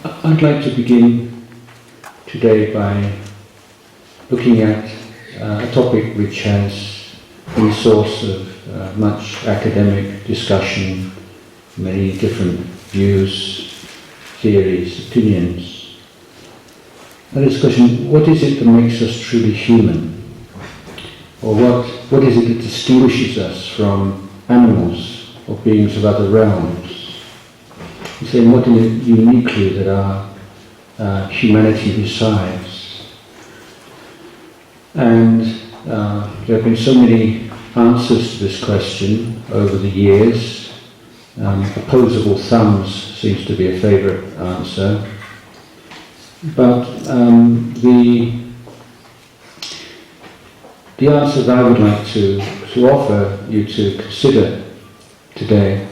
I'd like to begin today by looking at a topic which has been a source of much academic discussion, many different views, theories, opinions. That is the question, what is it that makes us truly human? Or what is it that distinguishes us from animals or beings of other realms? He's saying, what is it uniquely that our humanity resides? And there have been so many answers to this question over the years. Opposable thumbs seems to be a favourite answer. But the answer that I would like to offer you to consider today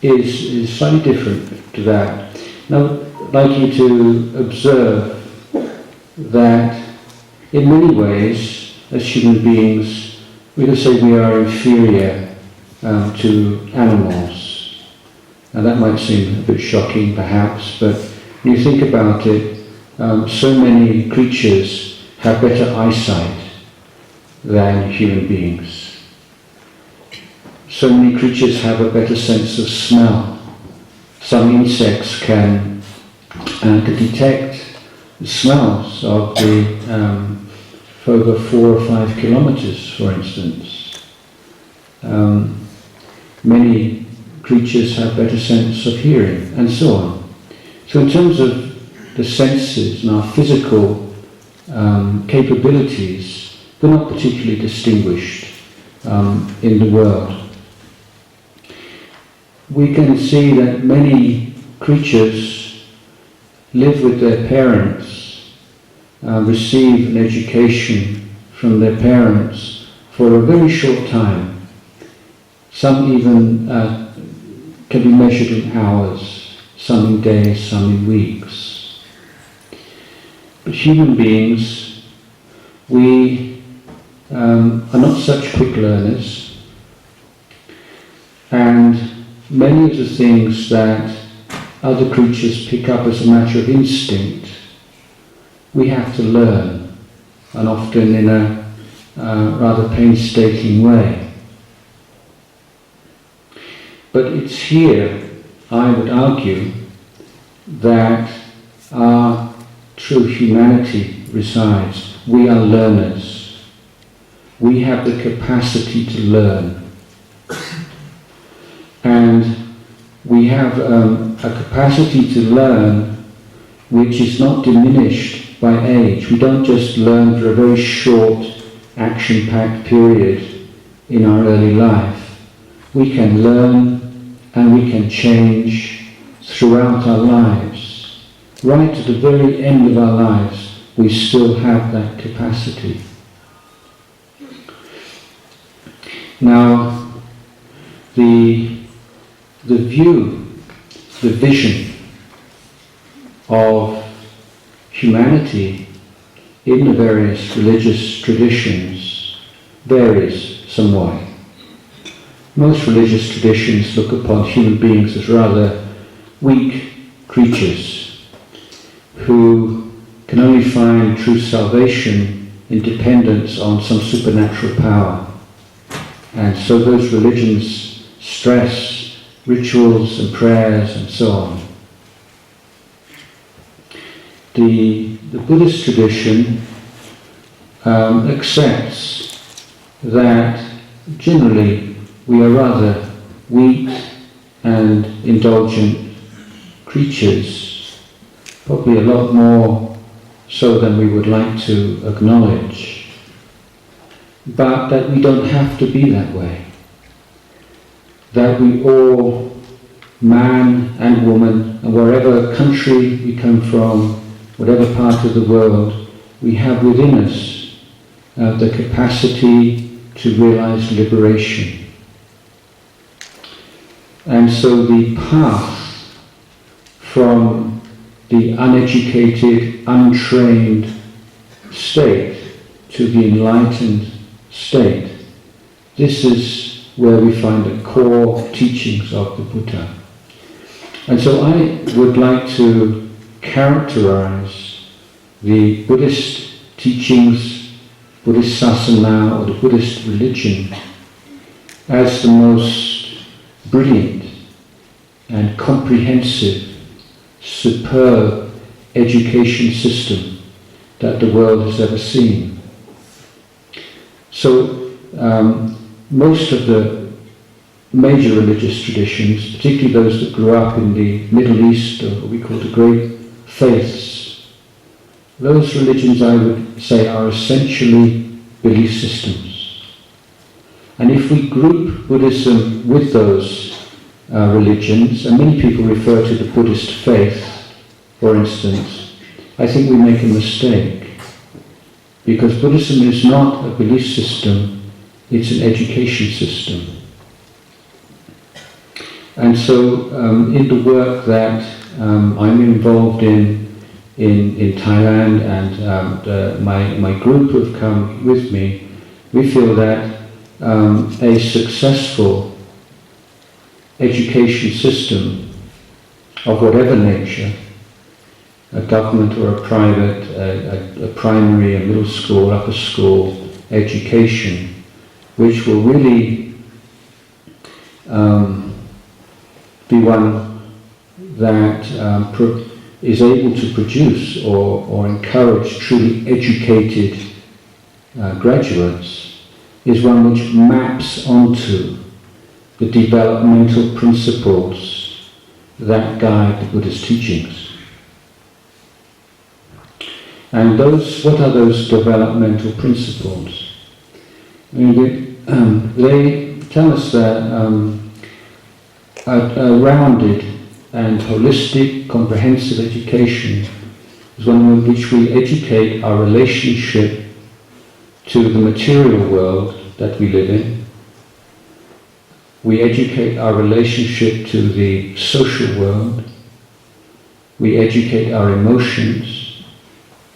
is slightly different to that. Now, I'd like you to observe that in many ways, as human beings, we can say we are inferior to animals. Now that might seem a bit shocking perhaps, but when you think about it, so many creatures have better eyesight than human beings. So many creatures have a better sense of smell. Some insects can detect the smells of for over 4 or 5 kilometers, for instance. Many creatures have better sense of hearing, and so on. So in terms of the senses and our physical capabilities, we're not particularly distinguished in the world. We can see that many creatures live with their parents, receive an education from their parents for a very short time. Some even can be measured in hours, some in days, some in weeks. But human beings, we are not such quick learners, and many of the things that other creatures pick up as a matter of instinct, we have to learn, and often in a rather painstaking way. But it's here, I would argue, that our true humanity resides. We are learners. We have the capacity to learn. And we have a capacity to learn which is not diminished by age. We don't just learn for a very short, action-packed period in our early life. We can learn and we can change throughout our lives. Right to the very end of our lives, we still have that capacity. Now, the vision of humanity in the various religious traditions varies somewhat. Most religious traditions look upon human beings as rather weak creatures who can only find true salvation in dependence on some supernatural power. And so those religions stress rituals and prayers and so on. The Buddhist tradition accepts that generally we are rather weak and indulgent creatures, probably a lot more so than we would like to acknowledge, but that we don't have to be that way. That we all, man and woman, and wherever country we come from, whatever part of the world, we have within us the capacity to realize liberation. And so the path from the uneducated, untrained state to the enlightened state, this is where we find the core teachings of the Buddha. And so I would like to characterize the Buddhist teachings, Buddhist sasana, or the Buddhist religion as the most brilliant and comprehensive, superb education system that the world has ever seen. So most of the major religious traditions, particularly those that grew up in the Middle East, or what we call the great faiths, those religions, I would say, are essentially belief systems. And if we group Buddhism with those religions, and many people refer to the Buddhist faith, for instance, I think we make a mistake. Because Buddhism is not a belief system, it's an education system. And so in the work that I'm involved in Thailand, and my group who have come with me, we feel that a successful education system of whatever nature, a government or a private, a primary, a middle school, upper school education, which will really be one that is able to produce or encourage truly educated graduates, is one which maps onto the developmental principles that guide the Buddhist teachings. And what are those developmental principles? I mean, they tell us that a rounded and holistic, comprehensive education is one in which we educate our relationship to the material world that we live in. We educate our relationship to the social world. We educate our emotions.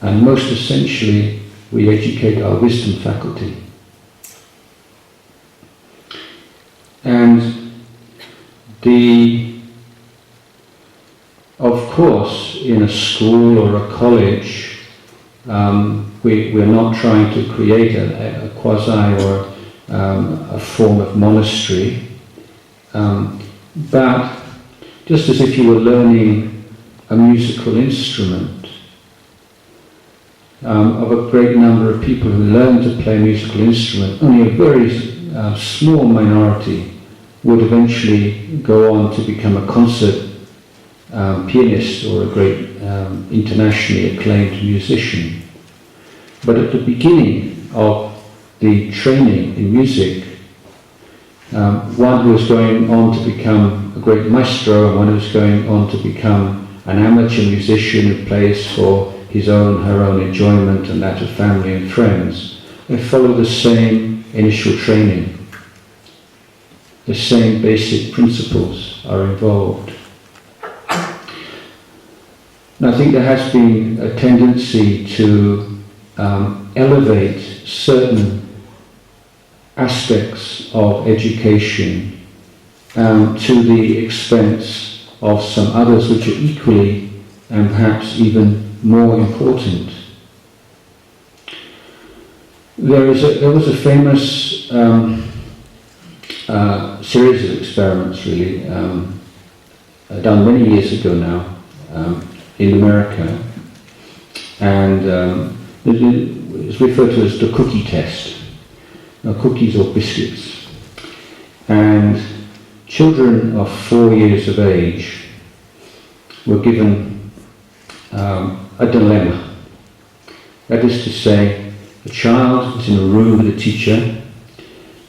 And most essentially, we educate our wisdom faculty. And of course, in a school or a college, we're not trying to create a quasi or a form of monastery. But just as if you were learning a musical instrument, of a great number of people who learn to play a musical instrument, only a very small minority would eventually go on to become a concert pianist or a great internationally acclaimed musician. But at the beginning of the training in music, one who is going on to become a great maestro and one who is going on to become an amateur musician who plays for his own, her own enjoyment and that of family and friends, they follow the same initial training. The same basic principles are involved. And I think there has been a tendency to elevate certain aspects of education to the expense of some others which are equally and perhaps even more important. There was a famous series of experiments, really, done many years ago now, in America, and it's referred to as the cookie test, cookies or biscuits. And children of 4 years of age were given a dilemma. That is to say, a child is in a room with a teacher,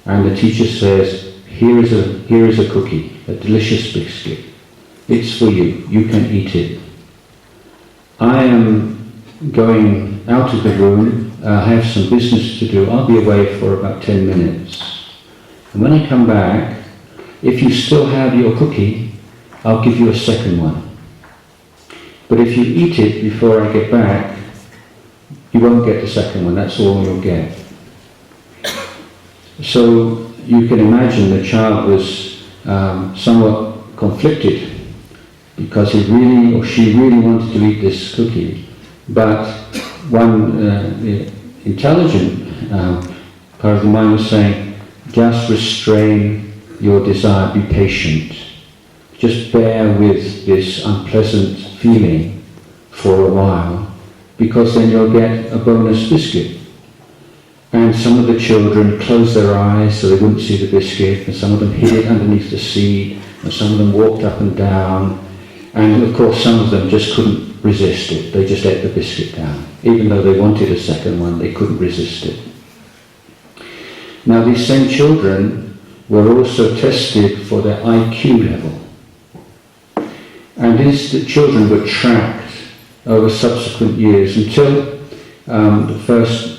and the teacher says, here is a cookie, a delicious biscuit. It's for you, you can eat it. I am going out of the room, I have some business to do, I'll be away for about 10 minutes. And when I come back, if you still have your cookie, I'll give you a second one. But if you eat it before I get back, you won't get the second one, that's all you'll get. So you can imagine the child was somewhat conflicted because he really or she really wanted to eat this cookie. But one intelligent part of the mind was saying, just restrain your desire, be patient. Just bear with this unpleasant feeling for a while, because then you'll get a bonus biscuit. And some of the children closed their eyes so they wouldn't see the biscuit, and some of them hid it underneath the seat, and some of them walked up and down, and of course some of them just couldn't resist it. They just ate the biscuit down. Even though they wanted a second one, they couldn't resist it. Now these same children were also tested for their IQ level. And the children were tracked over subsequent years until the first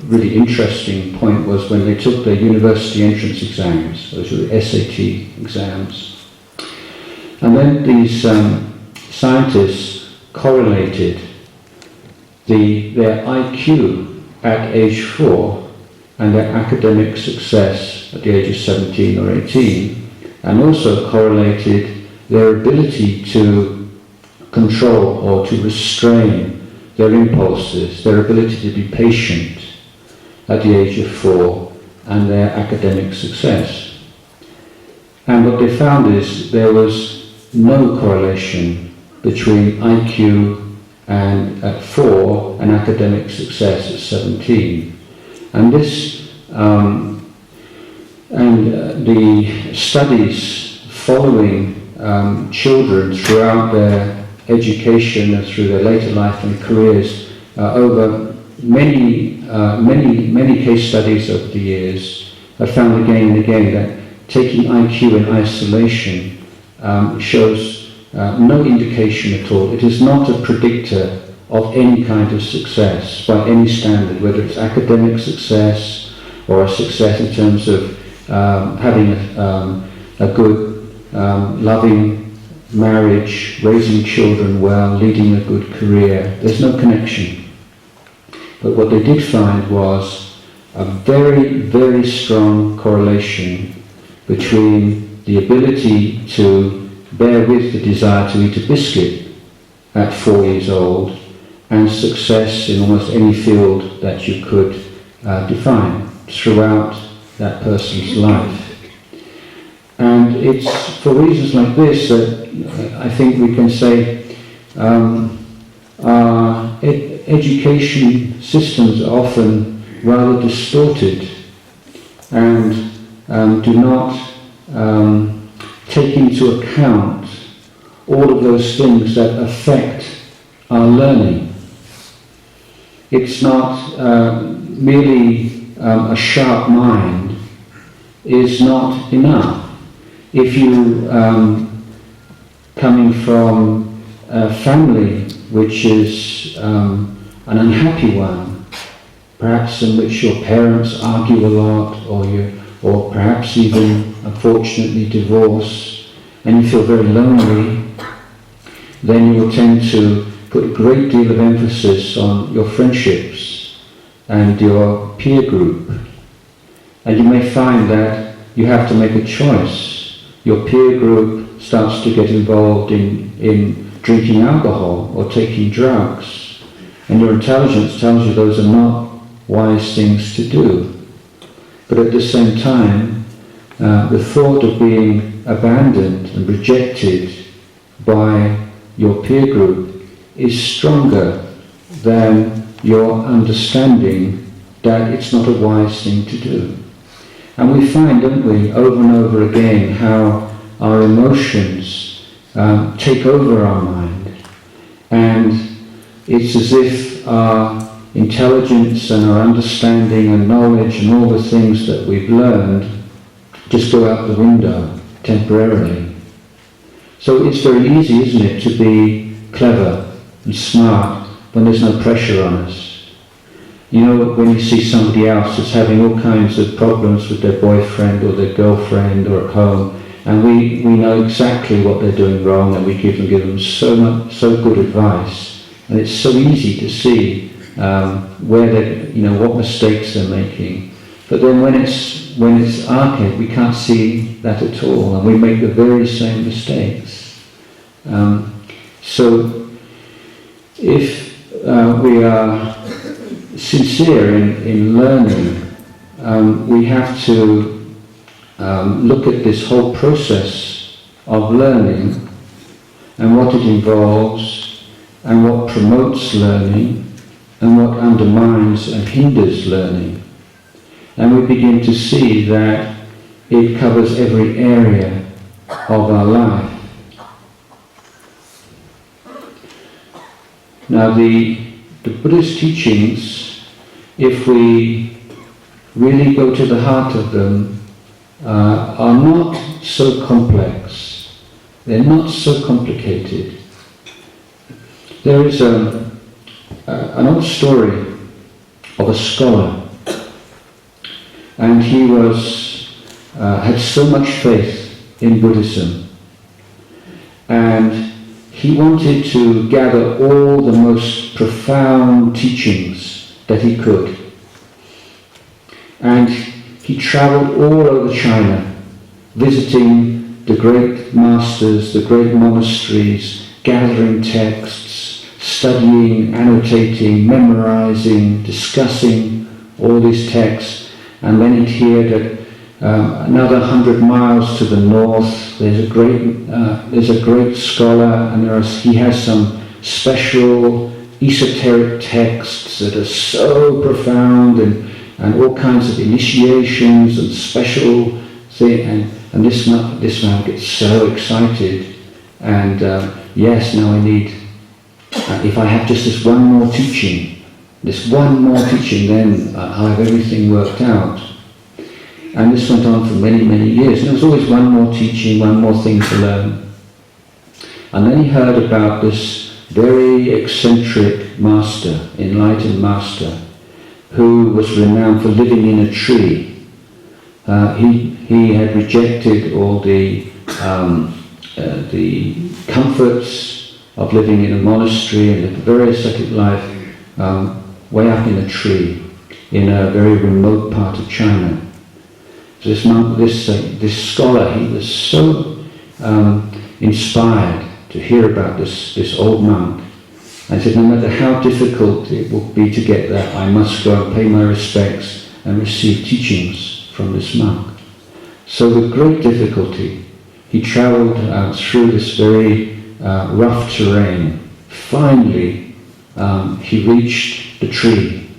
really interesting point was when they took their university entrance exams. Those were the SAT exams. And then these scientists correlated their IQ at age 4 and their academic success at the age of 17 or 18, and also correlated their ability to control or to restrain their impulses, their ability to be patient at the age of 4, and their academic success. And what they found is there was no correlation between IQ and at 4 and academic success at 17. And this, the studies following children throughout their education and through their later life and careers over many case studies over the years have found again and again that taking IQ in isolation shows no indication at all. It is not a predictor of any kind of success by any standard, whether it's academic success or a success in terms of having a good, loving marriage, raising children well, leading a good career. There's no connection. But what they did find was a very, very strong correlation between the ability to bear with the desire to eat a biscuit at 4 years old and success in almost any field that you could define throughout that person's life. And it's for reasons like this that I think we can say our education systems are often rather distorted and do not take into account all of those things that affect our learning. It's not merely a sharp mind is not enough. If you coming from a family which is an unhappy one, perhaps in which your parents argue a lot, or perhaps even unfortunately divorce, and you feel very lonely, then you will tend to put a great deal of emphasis on your friendships and your peer group. And you may find that you have to make a choice. Your peer group starts to get involved in drinking alcohol or taking drugs, and your intelligence tells you those are not wise things to do. But at the same time, the thought of being abandoned and rejected by your peer group is stronger than your understanding that it's not a wise thing to do. And we find, don't we, over and over again how our emotions take over our mind, and it's as if our intelligence and our understanding and knowledge and all the things that we've learned just go out the window temporarily. So it's very easy, isn't it, to be clever and smart when there's no pressure on us. You know, when you see somebody else that's having all kinds of problems with their boyfriend or their girlfriend or at home, and we know exactly what they're doing wrong, and we give them so good advice, and it's so easy to see where they, what mistakes they're making. But then when it's our kid, we can't see that at all, and we make the very same mistakes. So if we are sincere in learning, we have to look at this whole process of learning and what it involves and what promotes learning and what undermines and hinders learning. And we begin to see that it covers every area of our life. Now the Buddhist teachings, if we really go to the heart of them, are not so complex. They're not so complicated. There is an old story of a scholar, and he had so much faith in Buddhism, and he wanted to gather all the most profound teachings that he could. And he travelled all over China, visiting the great masters, the great monasteries, gathering texts, studying, annotating, memorizing, discussing all these texts. And then he'd hear that another 100 miles to the north, there's a great scholar, and he has some special esoteric texts that are so profound, and all kinds of initiations and special things. And this man gets so excited, and yes, now I need. If I have just this one more teaching, then I'll have everything worked out. And this went on for many, many years. And there was always one more teaching, one more thing to learn. And then he heard about this very eccentric master, enlightened master, who was renowned for living in a tree. He had rejected all the comforts of living in a monastery and lived a very ascetic life way up in a tree in a very remote part of China. So this monk, this scholar, he was so inspired to hear about this old monk. I said, no matter how difficult it will be to get there, I must go and pay my respects and receive teachings from this monk. So with great difficulty, he travelled through this very rough terrain. Finally, he reached the tree,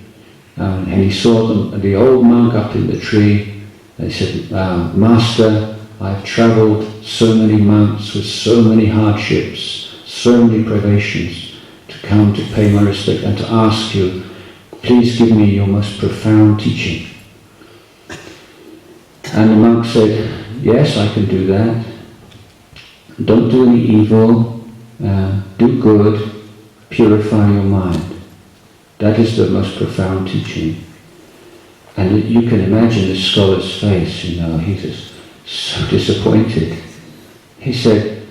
and he saw the old monk up in the tree. And he said, Master, I've travelled so many months with so many hardships, so many privations, to come to pay my respect and to ask you, please give me your most profound teaching. And the monk said, yes, I can do that. Don't do any evil, do good, purify your mind. That is the most profound teaching. And you can imagine the scholar's face, he was so disappointed. He said,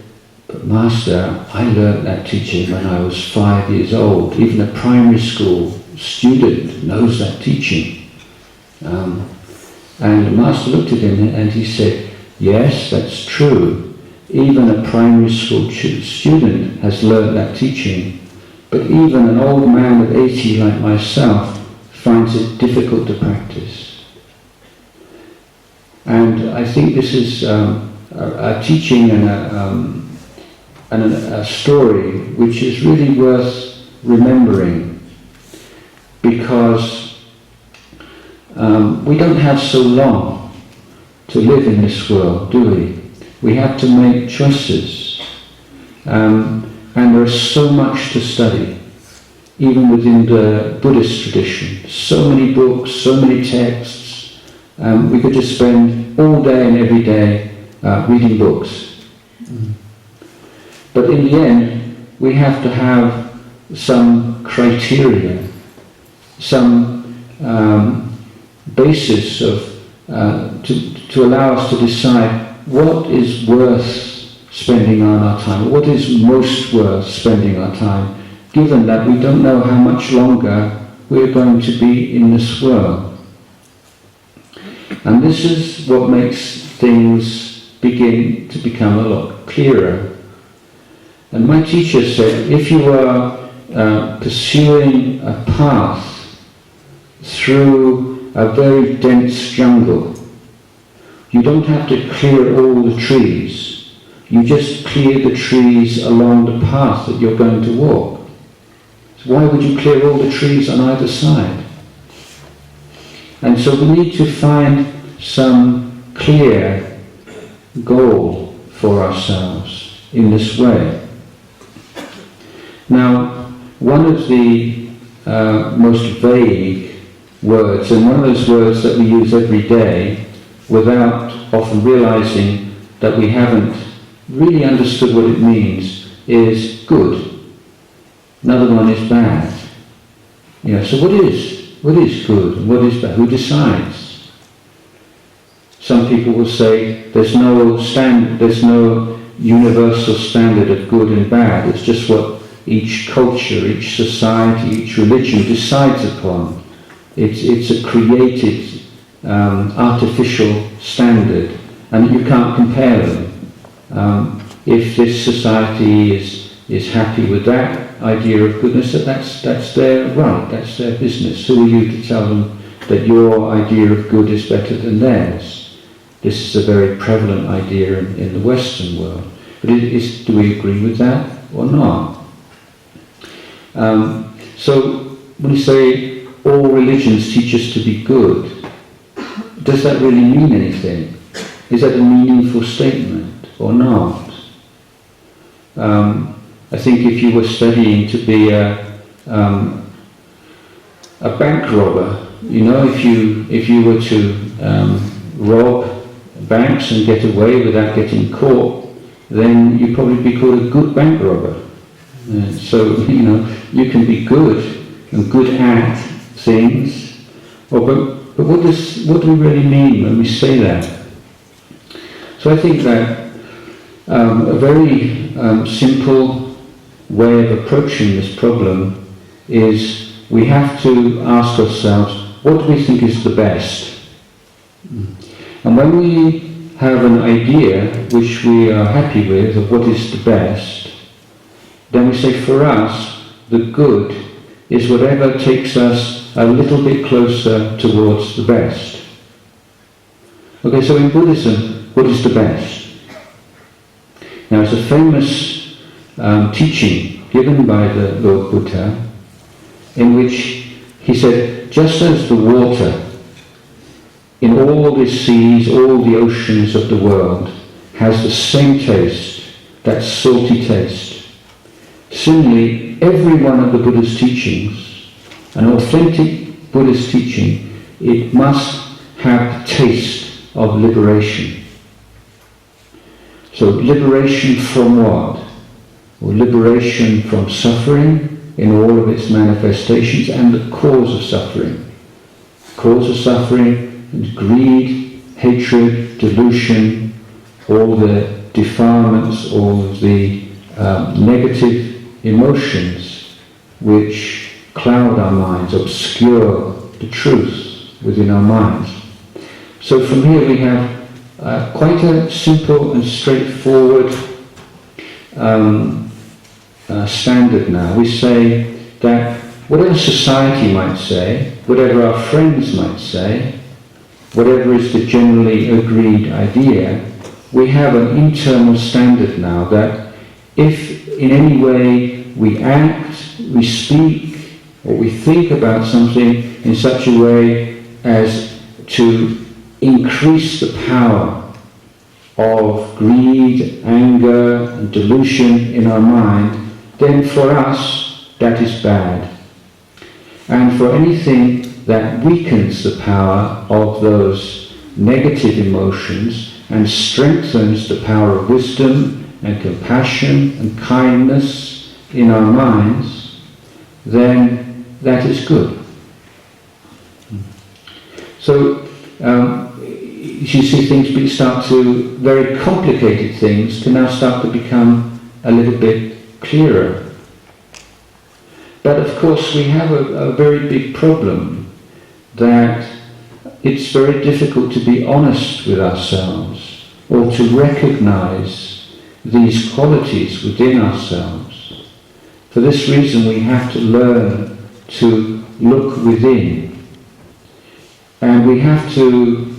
but Master, I learned that teaching when I was 5 years old. Even a primary school student knows that teaching. And the Master looked at him and he said, yes, that's true. Even a primary school student has learned that teaching. But even an old man of 80 like myself finds it difficult to practice. And I think this is a teaching and a story which is really worth remembering, because we don't have so long to live in this world, do we? We have to make choices, and there is so much to study. Even within the Buddhist tradition, so many books, so many texts. We could just spend all day and every day reading books. But in the end, we have to have some criteria, some basis to allow us to decide what is worth spending on our time, what is most worth spending our time, given that we don't know how much longer we're going to be in this world. And this is what makes things begin to become a lot clearer. And my teacher said, if you are pursuing a path through a very dense jungle, you don't have to clear all the trees. You just clear the trees along the path that you're going to walk. So why would you clear all the trees on either side? And so we need to find some clear goal for ourselves in this way. Now, one of the most vague words, and one of those words that we use every day without often realizing that we haven't really understood what it means, is good. Another one is bad. So what is good and what is bad? Who decides? Some people will say there's no universal standard of good and bad. It's just what each culture, each society, each religion decides upon. It's a created, artificial standard, and you can't compare them. If this society is happy with that idea of goodness, that's their right, that's their business. Who are you to tell them that your idea of good is better than theirs? This is a very prevalent idea in the Western world. But do we agree with that or not? So when you say all religions teach us to be good, does that really mean anything? Is that a meaningful statement or not? I think if you were studying to be a bank robber, if you were to rob banks and get away without getting caught, then you'd probably be called a good bank robber. So you can be good and good at things, but what do we really mean when we say that? So I think that a very simple way of approaching this problem is we have to ask ourselves, what do we think is the best? And when we have an idea which we are happy with of what is the best, then we say, for us, the good is whatever takes us a little bit closer towards the best. Okay, so in Buddhism, what is the best? Now, it's a famous teaching given by the Lord Buddha, in which he said, just as the water in all the seas, all the oceans of the world, has the same taste, that salty taste, similarly, every one of the Buddha's teachings, an authentic Buddhist teaching, it must have the taste of liberation. So liberation from what? Well, liberation from suffering in all of its manifestations and the cause of suffering. Cause of suffering is greed, hatred, delusion, all the defilements, all of the negative emotions which cloud our minds, obscure the truth within our minds. So from here we have quite a simple and straightforward standard now. We say that whatever society might say, whatever our friends might say, whatever is the generally agreed idea, we have an internal standard now that if in any way we act, we speak, or we think about something in such a way as to increase the power of greed, anger, and delusion in our mind, then for us that is bad. And for anything that weakens the power of those negative emotions and strengthens the power of wisdom and compassion and kindness in our minds, then that is good. So you see things start to, very complicated things can now start to become a little bit clearer. But of course we have a very big problem, that it's very difficult to be honest with ourselves or to recognize these qualities within ourselves. For this reason, we have to learn to look within. And we have to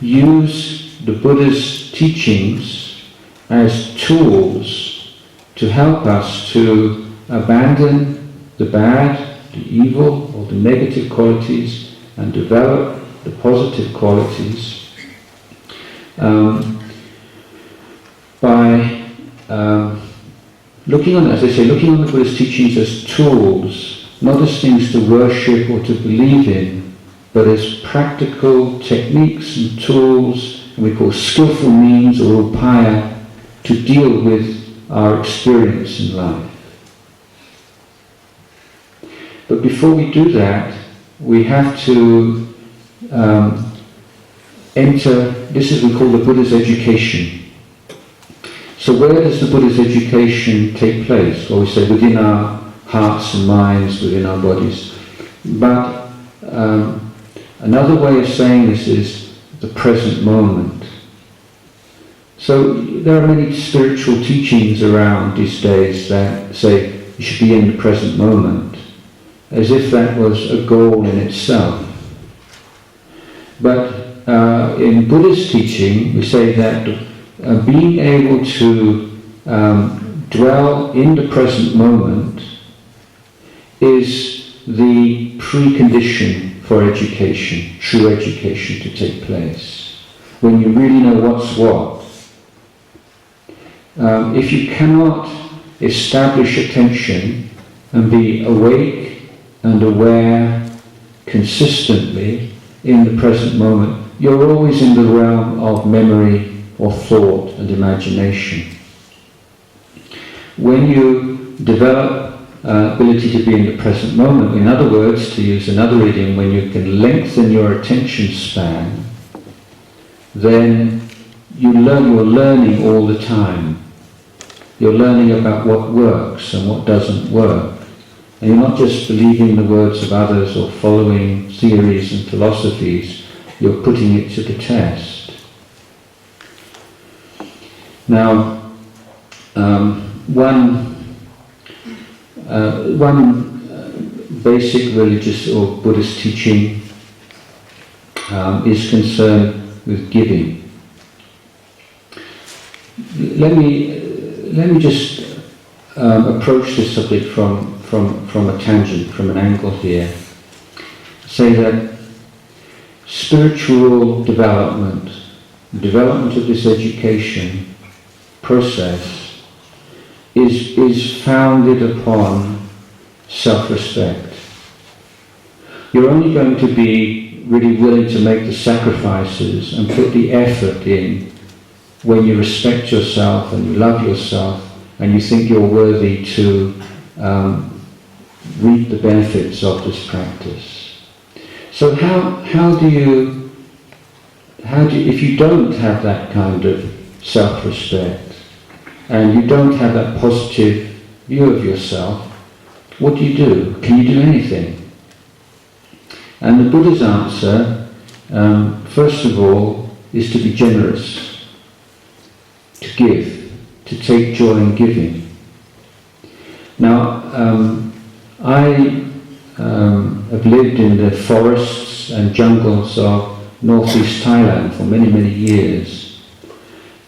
use the Buddha's teachings as tools to help us to abandon the bad, the evil, or the negative qualities and develop the positive qualities by looking on, as I say, looking on the Buddha's teachings as tools, not as things to worship or to believe in, but as practical techniques and tools, and we call skillful means or upaya, to deal with our experience in life. But before we do that, we have to enter, this is what we call the Buddha's education. So where does the Buddha's education take place? Well, we say within our hearts and minds, within our bodies. But another way of saying this is the present moment. So there are many spiritual teachings around these days that say you should be in the present moment, as if that was a goal in itself. But in Buddhist teaching, we say that being able to dwell in the present moment is the precondition for education, true education to take place. When you really know what's what. If you cannot establish attention and be awake and aware consistently in the present moment, you're always in the realm of memory or thought and imagination. When you develop ability to be in the present moment, in other words, to use another idiom, when you can lengthen your attention span, then you're learning all the time. You're learning about what works and what doesn't work. And you're not just believing the words of others or following theories and philosophies, you're putting it to the test. Now, one basic religious or Buddhist teaching is concerned with giving. Let me just approach this subject from a tangent, from an angle here. Say that spiritual development of this education process is founded upon self-respect. You're only going to be really willing to make the sacrifices and put the effort in when you respect yourself and you love yourself and you think you're worthy to reap the benefits of this practice. So how do you, if you don't have that kind of self-respect and you don't have that positive view of yourself, what do you do? Can you do anything? And the Buddha's answer, first of all, is to be generous, to give, to take joy in giving. Now, I have lived in the forests and jungles of northeast Thailand for many, many years.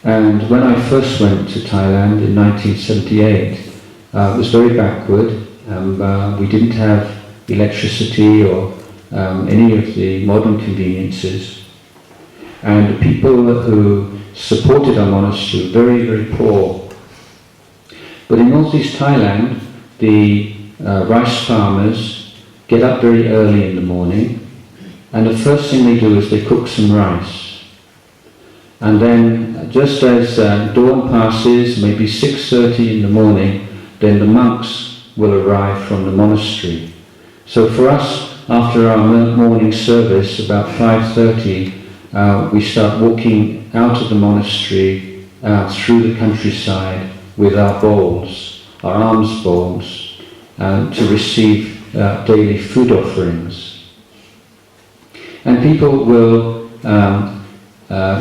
And when I first went to Thailand in 1978, it was very backward. We didn't have electricity or any of the modern conveniences. And the people who supported our monastery were very, very poor. But in northeast Thailand, the rice farmers get up very early in the morning, and the first thing they do is they cook some rice. And then just as dawn passes, maybe 6:30 in the morning, then the monks will arrive from the monastery. So for us, after our morning service, about 5:30, we start walking out of the monastery through the countryside with our bowls, our alms bowls, to receive daily food offerings. And people will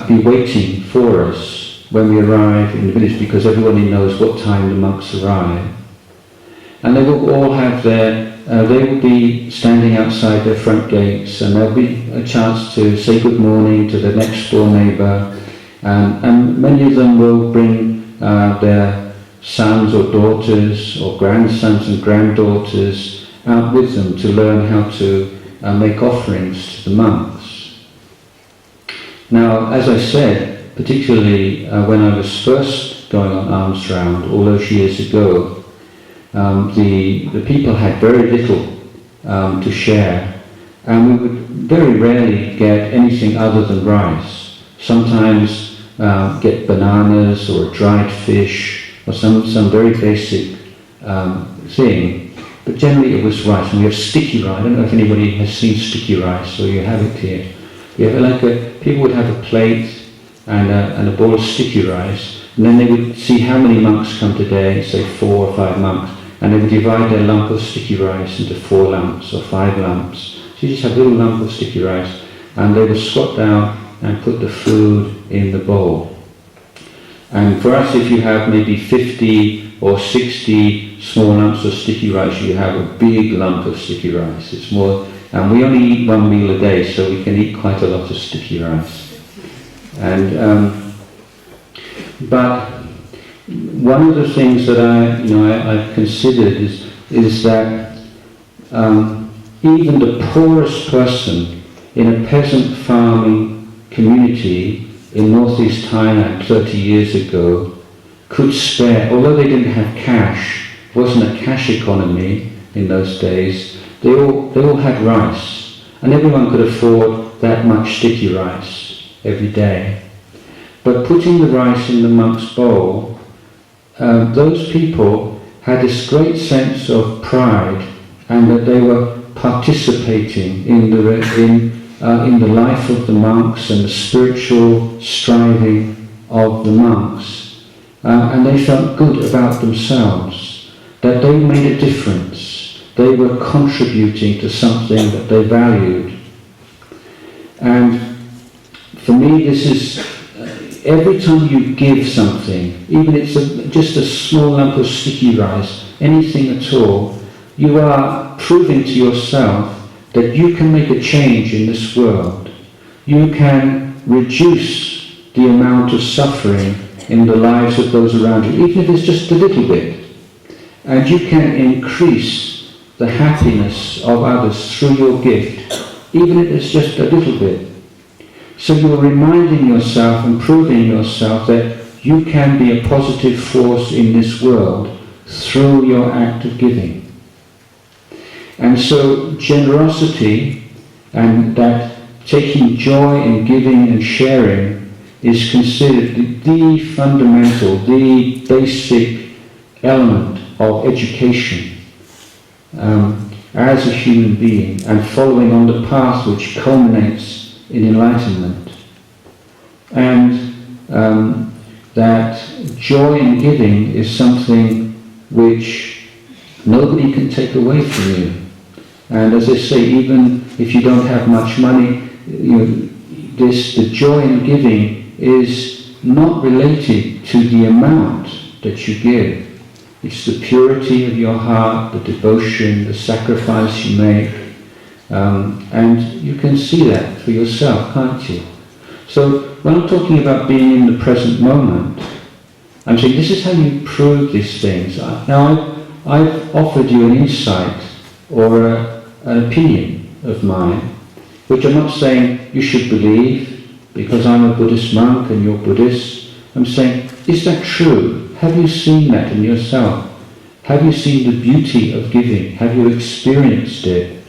be waiting for us when we arrive in the village, because everybody knows what time the monks arrive. And they will all have they will be standing outside their front gates, and there'll be a chance to say good morning to the next door neighbour, and many of them will bring their sons or daughters or grandsons and granddaughters out with them to learn how to make offerings to the monks. Now, as I said, particularly when I was first going on alms round all those years ago, the people had very little to share, and we would very rarely get anything other than rice. Sometimes get bananas or dried fish or some very basic thing, but generally it was rice. And we have sticky rice. I don't know if anybody has seen sticky rice, or you have it here. You have people would have a plate and a bowl of sticky rice, and then they would see how many monks come today, say 4 or 5 monks, and they would divide their lump of sticky rice into 4 lumps or 5 lumps. So you just have a little lump of sticky rice, and they would squat down and put the food in the bowl. And for us, if you have maybe 50 or 60 small lumps of sticky rice, you have a big lump of sticky rice. It's more, and we only eat 1 meal a day, so we can eat quite a lot of sticky rice. And but one of the things that I've considered is that even the poorest person in a peasant farming community in northeast Thailand 30 years ago could spare, although they didn't have cash, it wasn't a cash economy in those days, they all had rice, and everyone could afford that much sticky rice every day. But putting the rice in the monk's bowl, those people had this great sense of pride, and that they were participating in the life of the monks and the spiritual striving of the monks, and they felt good about themselves, that they made a difference. They were contributing to something that they valued. And for me, this is every time you give something, even if it's just a small lump of sticky rice, anything at all, you are proving to yourself that you can make a change in this world. You can reduce the amount of suffering in the lives of those around you, even if it's just a little bit. And you can increase the happiness of others through your gift, even if it's just a little bit. So you're reminding yourself and proving yourself that you can be a positive force in this world through your act of giving. And so generosity, and that taking joy in giving and sharing, is considered the fundamental, the basic element of education as a human being, and following on the path which culminates in enlightenment. And that joy in giving is something which nobody can take away from you. And as I say, even if you don't have much money, the joy in giving is not related to the amount that you give. It's the purity of your heart, the devotion, the sacrifice you make, and you can see that for yourself, can't you? So when I'm talking about being in the present moment, I'm saying this is how you prove these things. Now I've offered you an insight or an opinion of mine, which I'm not saying you should believe because I'm a Buddhist monk and you're Buddhist. I'm saying, is that true? Have you seen that in yourself? Have you seen the beauty of giving? Have you experienced it?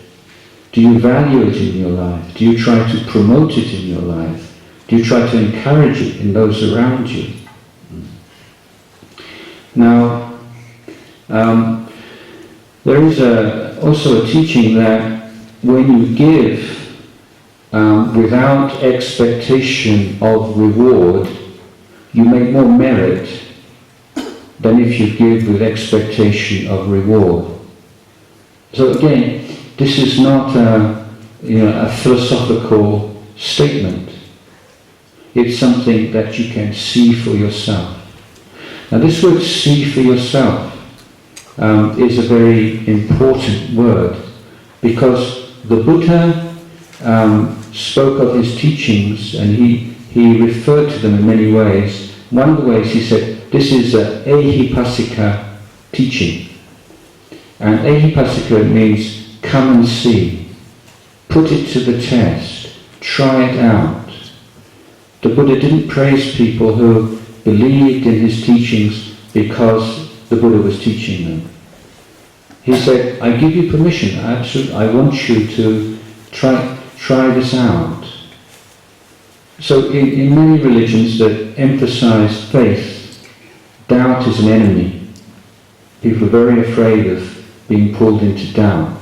Do you value it in your life? Do you try to promote it in your life? Do you try to encourage it in those around you? Now, there is also a teaching that when you give without expectation of reward, you make more merit than if you give with expectation of reward. So again, this is not a philosophical statement. it's something that you can see for yourself. Now this word "see for yourself" is a very important word, because the Buddha spoke of his teachings, and he referred to them in many ways. One of the ways he said, this is a ehipassika teaching. And ehipassika means come and see, put it to the test, try it out. The Buddha didn't praise people who believed in his teachings because the Buddha was teaching them. He said, I give you permission, I want you to try this out. So in many religions that emphasize faith, doubt is an enemy. People are very afraid of being pulled into doubt.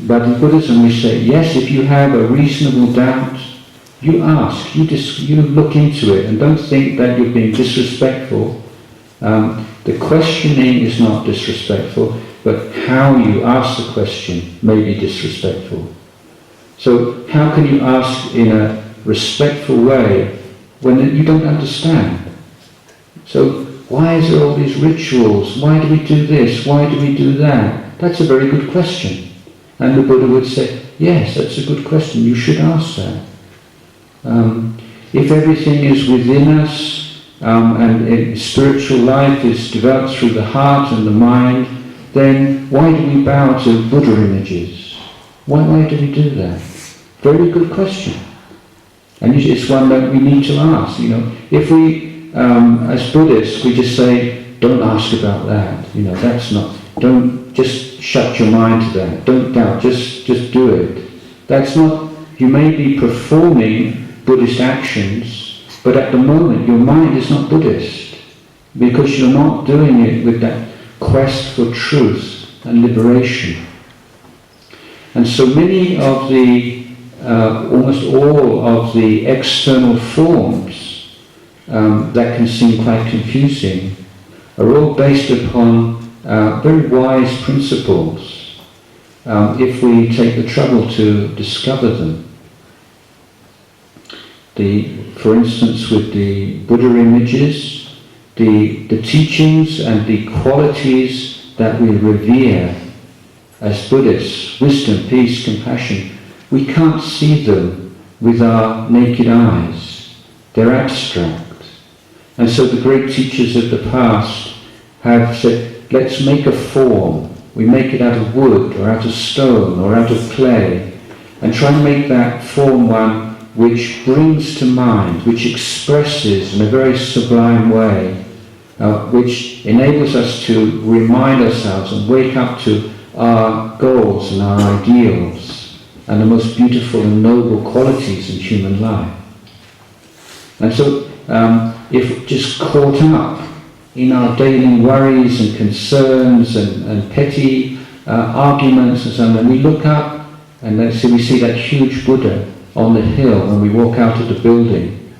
But in Buddhism we say, yes, if you have a reasonable doubt, you ask, you look into it, and don't think that you're being disrespectful. The questioning is not disrespectful, but how you ask the question may be disrespectful. So how can you ask in a respectful way when you don't understand? So why is there all these rituals? Why do we do this? Why do we do that? That's a very good question. And the Buddha would say, yes, that's a good question. You should ask that. If everything is within us and spiritual life is developed through the heart and the mind, then why do we bow to Buddha images? Why do we do that? Very good question. And it's one that we need to ask. If we, as Buddhists, we just say, don't ask about that. That's not. Don't just shut your mind to that. Don't doubt. Just do it. That's not. You may be performing Buddhist actions, but at the moment your mind is not Buddhist, because you're not doing it with that quest for truth and liberation. And so many of the, almost all of the external forms that can seem quite confusing are all based upon very wise principles, if we take the trouble to discover them. For instance, with the Buddha images, the teachings and the qualities that we revere as Buddhists, wisdom, peace, compassion, we can't see them with our naked eyes. They're abstract. And so the great teachers of the past have said, let's make a form. We make it out of wood or out of stone or out of clay, and try and make that form one which brings to mind, which expresses in a very sublime way, which enables us to remind ourselves and wake up to our goals and our ideals and the most beautiful and noble qualities in human life. And so if just caught up in our daily worries and concerns and petty arguments and so on, and we look up and we see that huge Buddha on the hill when we walk out of the building.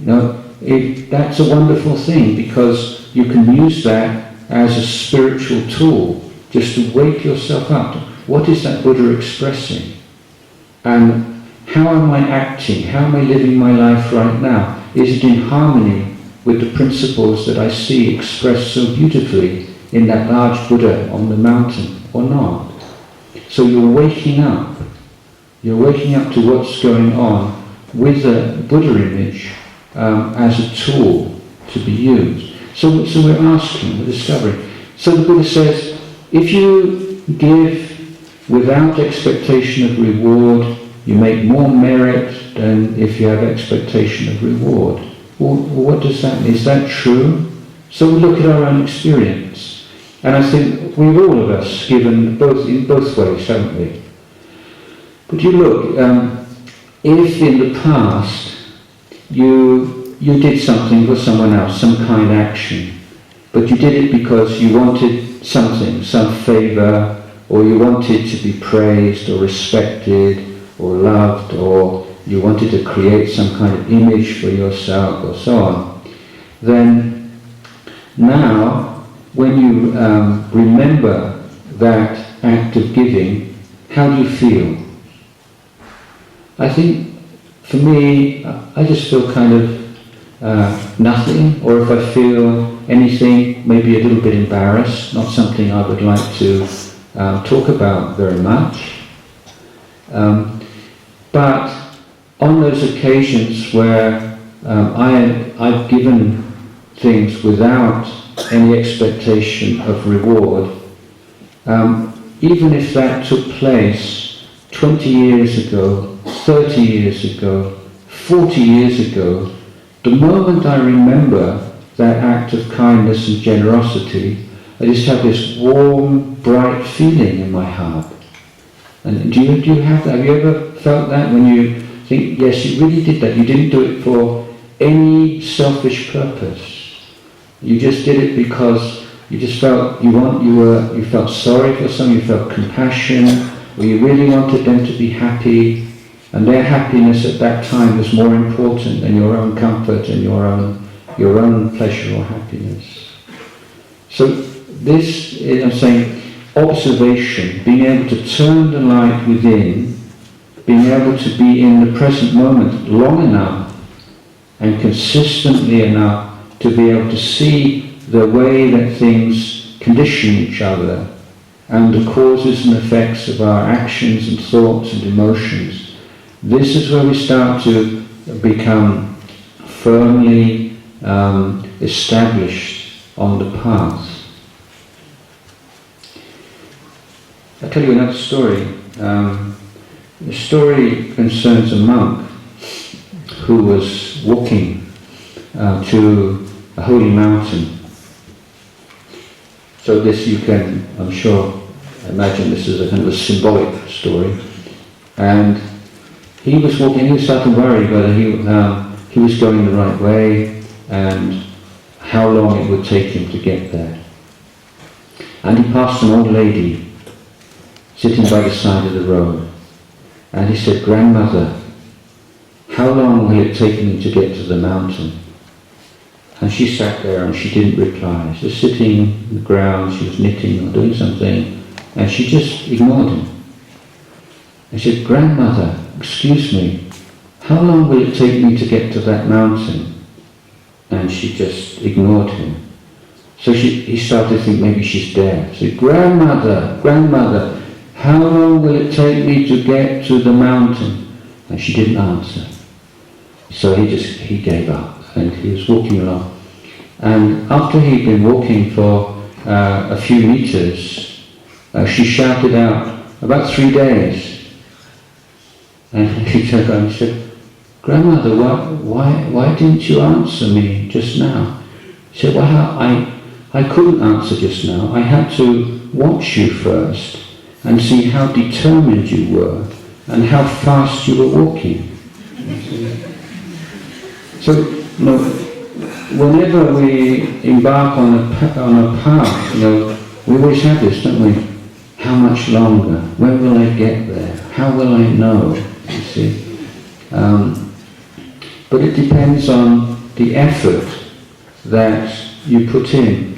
That's a wonderful thing, because you can use that as a spiritual tool, just to wake yourself up. What is that Buddha expressing? And how am I acting? How am I living my life right now? Is it in harmony with the principles that I see expressed so beautifully in that large Buddha on the mountain, or not? So you're waking up. You're waking up to what's going on with a Buddha image as a tool to be used. So we're asking, we're discovering. So the Buddha says, if you give without expectation of reward, you make more merit than if you have expectation of reward. Well, what does that mean? Is that true? So we look at our own experience. And I think we've all of us given in both ways, haven't we? But you look, if in the past you did something for someone else, some kind of action, but you did it because you wanted something, some favour, or you wanted to be praised or respected or loved, or you wanted to create some kind of image for yourself or so on, then now when you remember that act of giving, how do you feel? I think for me, I just feel kind of nothing, or if I feel anything, maybe a little bit embarrassed, not something I would like to talk about very much. But on those occasions where I've given things without any expectation of reward, even if that took place 20 years ago, 30 years ago, 40 years ago, the moment I remember that act of kindness and generosity, I just have this warm, bright feeling in my heart. And do you have that? Have you ever felt that when you think, yes, you really did that? You didn't do it for any selfish purpose. You just did it because you just felt you felt sorry for someone, you felt compassion, or you really wanted them to be happy, and their happiness at that time was more important than your own comfort and your own pleasure or happiness. So this is, I'm saying, observation, being able to turn the light within, being able to be in the present moment long enough and consistently enough to be able to see the way that things condition each other and the causes and effects of our actions and thoughts and emotions. This is where we start to become firmly established on the path. I'll tell you another story. The story concerns a monk who was walking to a holy mountain. So this you can, I'm sure, imagine this is a kind of a symbolic story. And he was walking, he was starting to worry whether he was going the right way and how long it would take him to get there. And he passed an old lady sitting by the side of the road. And he said, "Grandmother, how long will it take me to get to the mountain?" And she sat there and she didn't reply. She was sitting on the ground, she was knitting or doing something, and she just ignored him. And she said, "Grandmother, excuse me, how long will it take me to get to that mountain?" And she just ignored him. So he started to think maybe she's deaf. He said, Grandmother, how long will it take me to get to the mountain?" And she didn't answer. So he gave up and he was walking along. And after he'd been walking for a few meters, she shouted out, "About 3 days." And he turned around and said, "Grandmother, why didn't you answer me just now?" She said, "Well, I couldn't answer just now. I had to watch you first and see how determined you were and how fast you were walking." So, whenever we embark on a path, we always have this, don't we? How much longer? When will I get there? How will I know? You see. But it depends on the effort that you put in.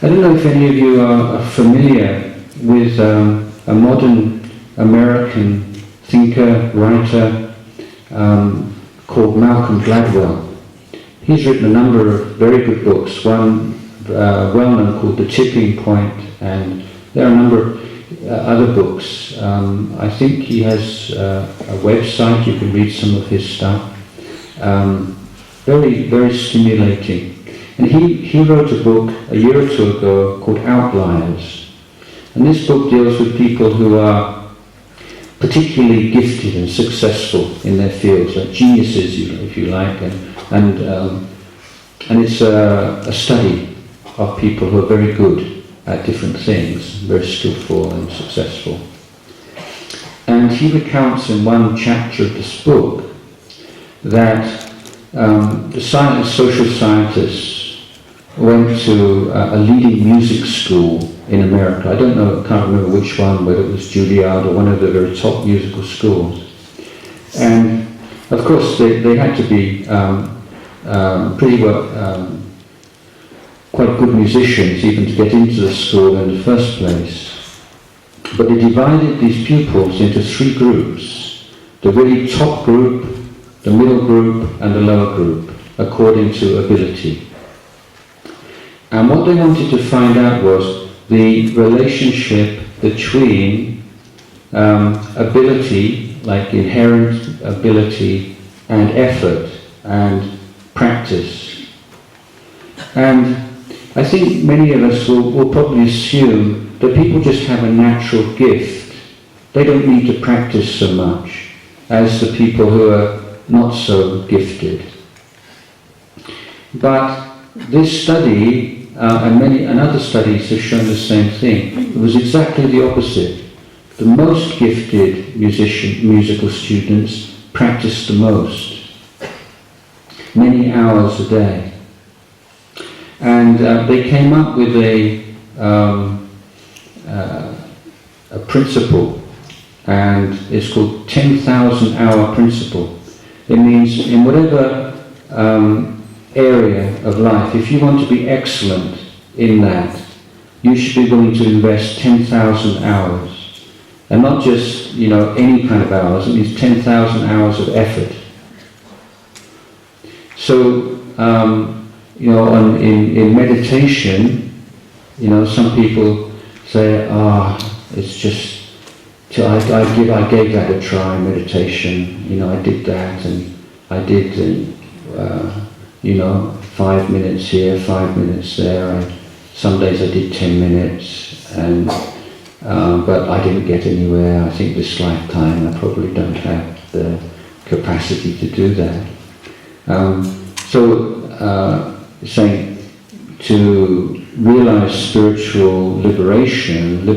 I don't know if any of you are familiar with a modern American thinker, writer called Malcolm Gladwell. He's written a number of very good books, one well-known called The Tipping Point, and there are a number of other books. I think he has a website, you can read some of his stuff. Very, very stimulating. And he wrote a book a year or two ago called Outliers. And this book deals with people who are particularly gifted and successful in their fields, like geniuses, if you like, and it's a study of people who are very good at different things, very skillful and successful. And he recounts in one chapter of this book that the social scientists went to a leading music school in America. I can't remember which one, whether it was Juilliard or one of the very top musical schools. And of course they had to be pretty well, quite good musicians even to get into the school in the first place. But they divided these pupils into 3 groups. The really top group the middle group and the lower group, according to ability. And what they wanted to find out was the relationship between ability, like inherent ability, and effort and practice. And I think many of us will probably assume that people just have a natural gift. They don't need to practice so much as the people who are not so gifted. But this study and other studies have shown the same thing. It was exactly the opposite. The most gifted musical students practice the most, many hours a day. And they came up with a principle, and it's called 10,000 hour principle. It means in whatever area of life, if you want to be excellent in that, you should be willing to invest 10,000 hours. And not just, any kind of hours, it means 10,000 hours of effort. So, in meditation, some people say, it's just, I gave that a try, meditation, I did that, and I did, 5 minutes here, 5 minutes there. Some days I did 10 minutes, and but I didn't get anywhere. I think this lifetime I probably don't have the capacity to do that. Saying to realize spiritual liberation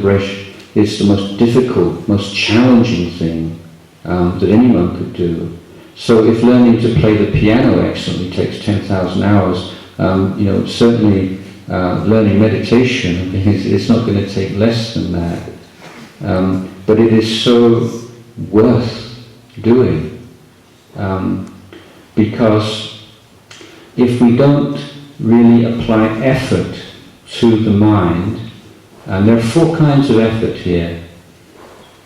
is the most difficult, most challenging thing that anyone could do. So if learning to play the piano excellently takes 10,000 hours, certainly learning meditation, it's not going to take less than that. But it is so worth doing, because if we don't really apply effort to the mind, and there are 4 kinds of effort here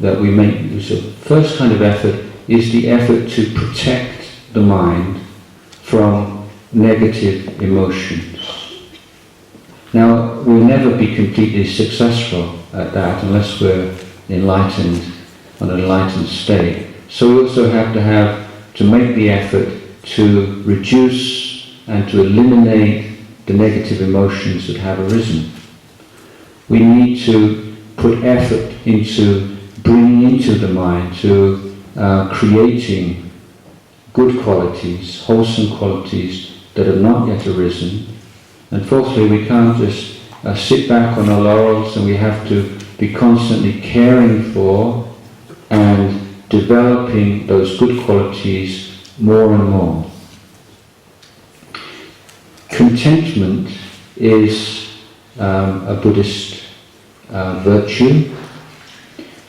that we make. So first kind of effort is the effort to protect the mind from negative emotions. Now, we'll never be completely successful at that unless we're enlightened, on an enlightened state. So we also have to make the effort to reduce and to eliminate the negative emotions that have arisen. We need to put effort into bringing into the mind, to creating good qualities, wholesome qualities that have not yet arisen. And fourthly, we can't just sit back on our laurels, and we have to be constantly caring for and developing those good qualities more and more. Contentment is a Buddhist virtue,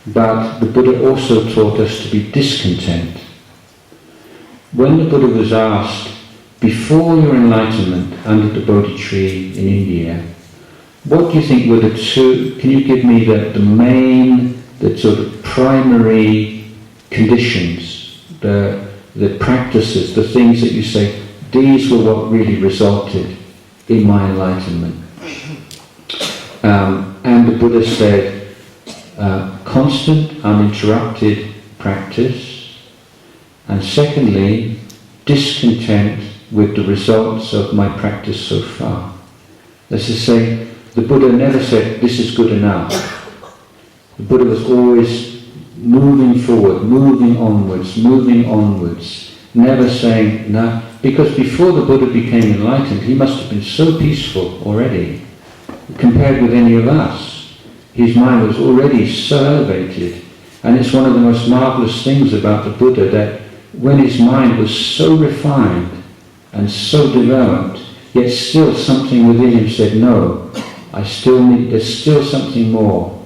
but the Buddha also taught us to be discontent. When the Buddha was asked, before your enlightenment under the Bodhi tree in India, what do you think were the 2, can you give me the main, the sort of primary conditions, the practices, the things that you say, these were what really resulted in my enlightenment? And the Buddha said, constant, uninterrupted practice, and secondly, discontent with the results of my practice so far. That's to say, the Buddha never said, this is good enough. The Buddha was always moving forward, moving onwards, never saying, no, because before the Buddha became enlightened, he must have been so peaceful already, compared with any of us. His mind was already so elevated, and it's one of the most marvelous things about the Buddha, that when his mind was so refined and so developed, yet still something within him said, no, there's still something more.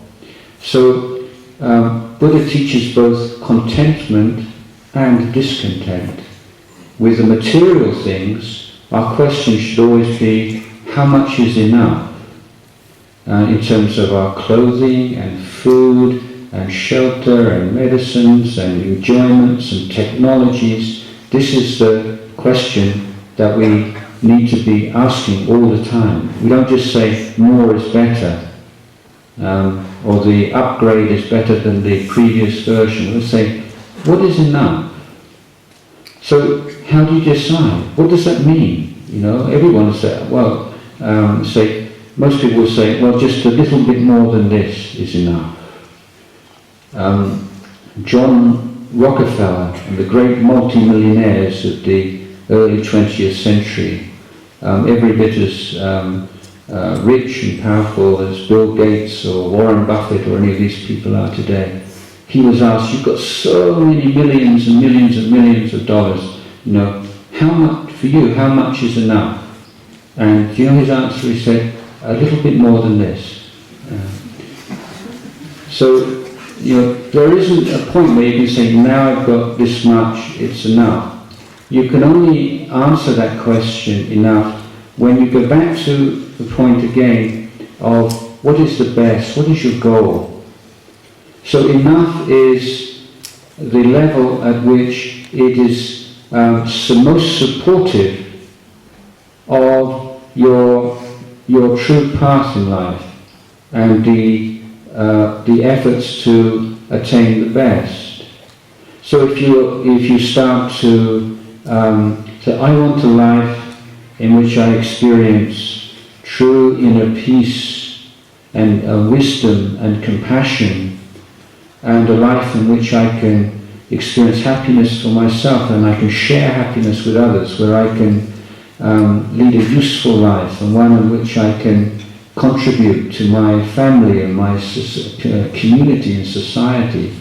So Buddha teaches both contentment and discontent. With the material things, our question should always be, how much is enough? In terms of our clothing and food and shelter and medicines and enjoyments and technologies, this is the question that we need to be asking all the time. We don't just say more is better, or the upgrade is better than the previous version. We say, what is enough? So how do you decide? What does that mean? You know, everyone says, well, most people will say, well, just a little bit more than this is enough. John Rockefeller and the great multi-millionaires of the early 20th century, every bit as rich and powerful as Bill Gates or Warren Buffett or any of these people are today. He was asked, you've got so many millions and millions and millions of dollars, you know, how much, for you, how much is enough? And do you know his answer? He said, a little bit more than this. So, you know, there isn't a point where you can say, now I've got this much, it's enough. You can only answer that question enough when you go back to the point again of what is the best, what is your goal? So enough is the level at which it is most supportive of your true path in life and the efforts to attain the best. So if you start to say, I want a life in which I experience true inner peace and wisdom and compassion, and a life in which I can experience happiness for myself and I can share happiness with others, where I can lead a useful life and one in which I can contribute to my family and my community and society,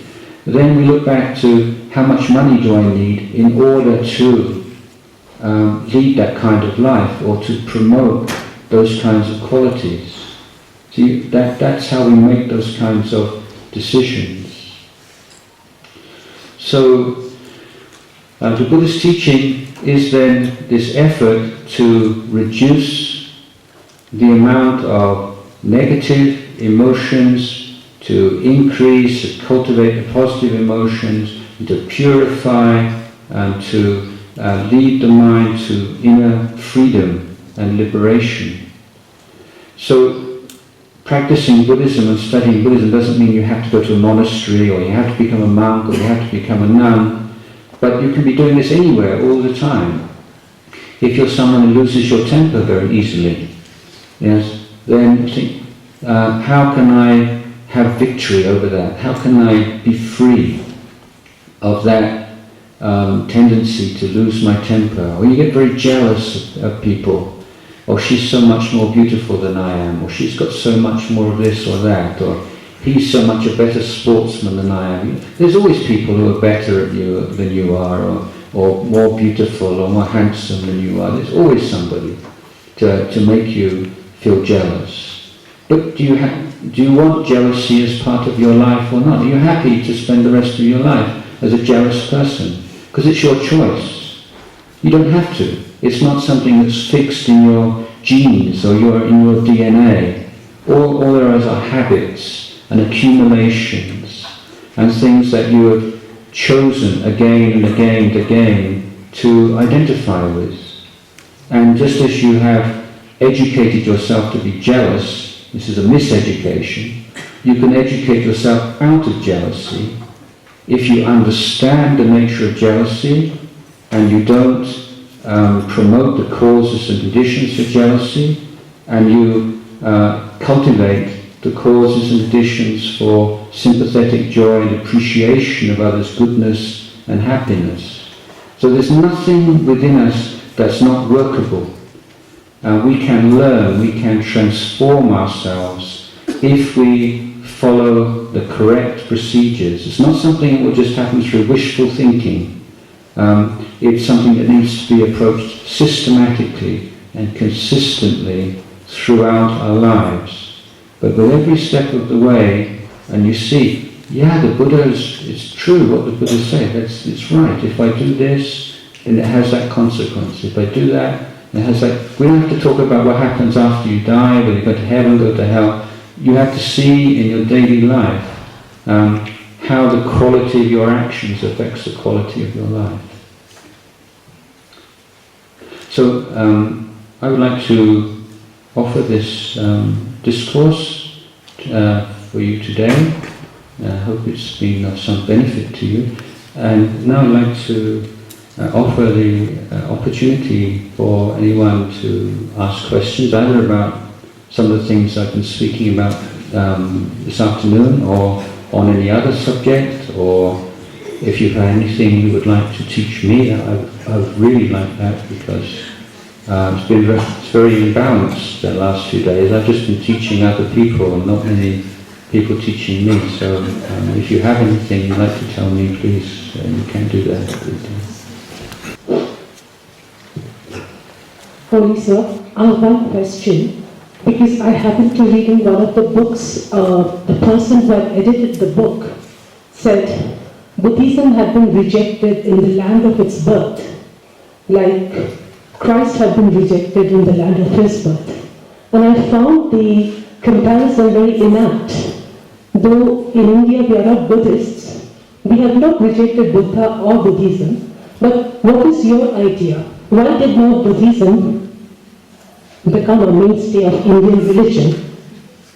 then we look back to how much money do I need in order to lead that kind of life or to promote those kinds of qualities. See, that's how we make those kinds of decisions. So the Buddha's teaching is then this effort to reduce the amount of negative emotions, to increase and cultivate the positive emotions, and to purify and to lead the mind to inner freedom and liberation. So practicing Buddhism and studying Buddhism doesn't mean you have to go to a monastery or you have to become a monk or you have to become a nun, but you can be doing this anywhere all the time. If you're someone who loses your temper very easily, yes, then think, how can I have victory over that? How can I be free of that tendency to lose my temper? Or you get very jealous of people. Or she's so much more beautiful than I am, or she's got so much more of this or that, or he's so much a better sportsman than I am. There's always people who are better at you than you are, or more beautiful or more handsome than you are. There's always somebody to make you feel jealous. But do you want jealousy as part of your life or not? Are you happy to spend the rest of your life as a jealous person? Because it's your choice. You don't have to. It's not something that's fixed in your genes or in your DNA. All there are habits and accumulations and things that you have chosen again and again and again to identify with. And just as you have educated yourself to be jealous, this is a miseducation, you can educate yourself out of jealousy if you understand the nature of jealousy and you don't promote the causes and conditions for jealousy, and you cultivate the causes and conditions for sympathetic joy and appreciation of others' goodness and happiness. So there's nothing within us that's not workable. We can learn, we can transform ourselves if we follow the correct procedures. It's not something that will just happen through wishful thinking. It's something that needs to be approached systematically and consistently throughout our lives. But with every step of the way, and you see, yeah, it's true what the Buddha said, it's right. If I do this, then it has that consequence. If I do that, it has that. We don't have to talk about what happens after you die, whether you go to heaven, go to hell. You have to see in your daily life how the quality of your actions affects the quality of your life. So I would like to offer this discourse for you today. I hope it's been of some benefit to you. And now I'd like to offer the opportunity for anyone to ask questions, either about some of the things I've been speaking about this afternoon, or on any other subject, or if you have anything you would like to teach me. I would really like that, because it's very imbalanced the last few days. I've just been teaching other people and not many people teaching me. So if you have anything you'd like to tell me, please, you can do that. Holy Sir, I have one question, because I happened to read in one of the books, the person who had edited the book said Buddhism had been rejected in the land of its birth, like Christ had been rejected in the land of his birth. And I found the comparison very inapt. Though in India we are not Buddhists, we have not rejected Buddha or Buddhism, but what is your idea? Why did not Buddhism become a mainstay of Indian religion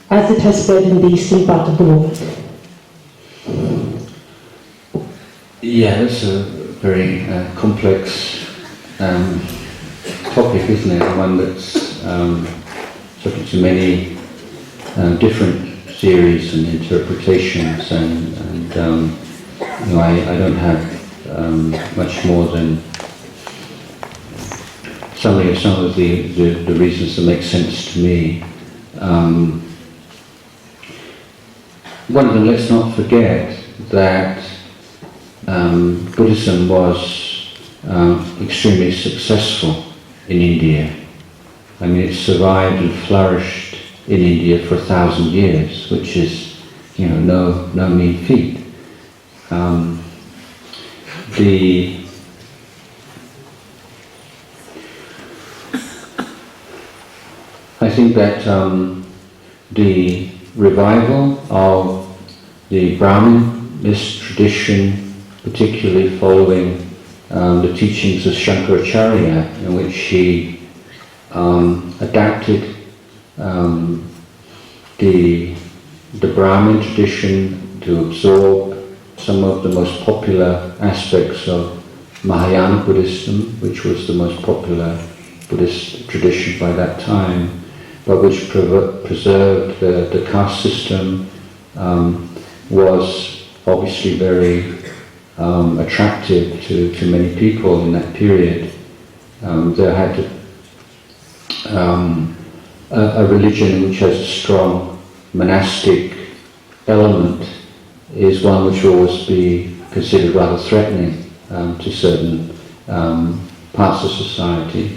as it has spread in the eastern part of the world? Yeah, that's a very complex topic, isn't it? One that's subject to many different theories and interpretations, and I don't have much more than summary of some of the reasons that make sense to me. One of them, let's not forget that Buddhism was extremely successful in India. I mean, it survived and flourished in India for 1,000 years, which is, no mean feat. I think that the revival of the Brahminist tradition, particularly following the teachings of Shankaracharya, in which he adapted the Brahmin tradition to absorb some of the most popular aspects of Mahayana Buddhism, which was the most popular Buddhist tradition by that time, but which preserved the caste system, was obviously very attractive to many people in that period. There had a religion which has a strong monastic element is one which will always be considered rather threatening to certain parts of society.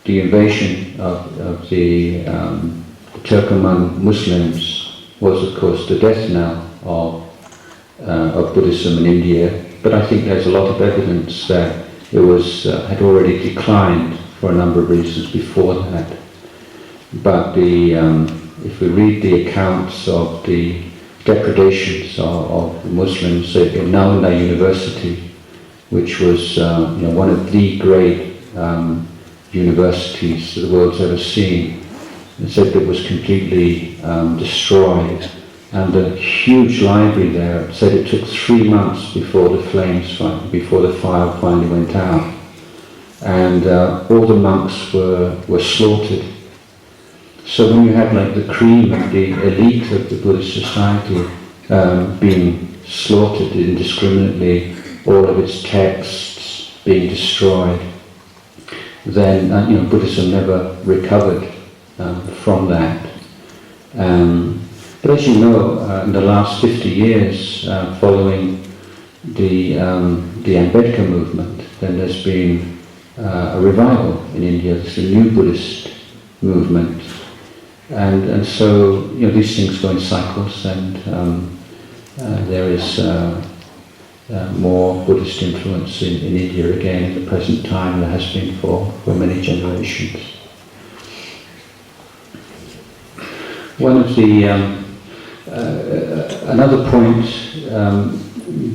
The invasion of the Turkoman Muslims was, of course, the death knell of Buddhism in India. But I think there's a lot of evidence that it had already declined for a number of reasons before that. But if we read the accounts of the depredations of the Muslims in Nalanda University, which was one of the great universities that the world's ever seen, it said it was completely destroyed, and the huge library there said it took 3 months before the fire finally went out, and all the monks were slaughtered. So when you had like the cream of the elite of the Buddhist society being slaughtered indiscriminately, all of its texts being destroyed, then Buddhism never recovered from that. But as you know, in the last 50 years, following the Ambedkar movement, then there's been a revival in India. There's a new Buddhist movement, and so these things go in cycles, and there is more Buddhist influence in India again in the present time. There has been for many generations. One of the another point,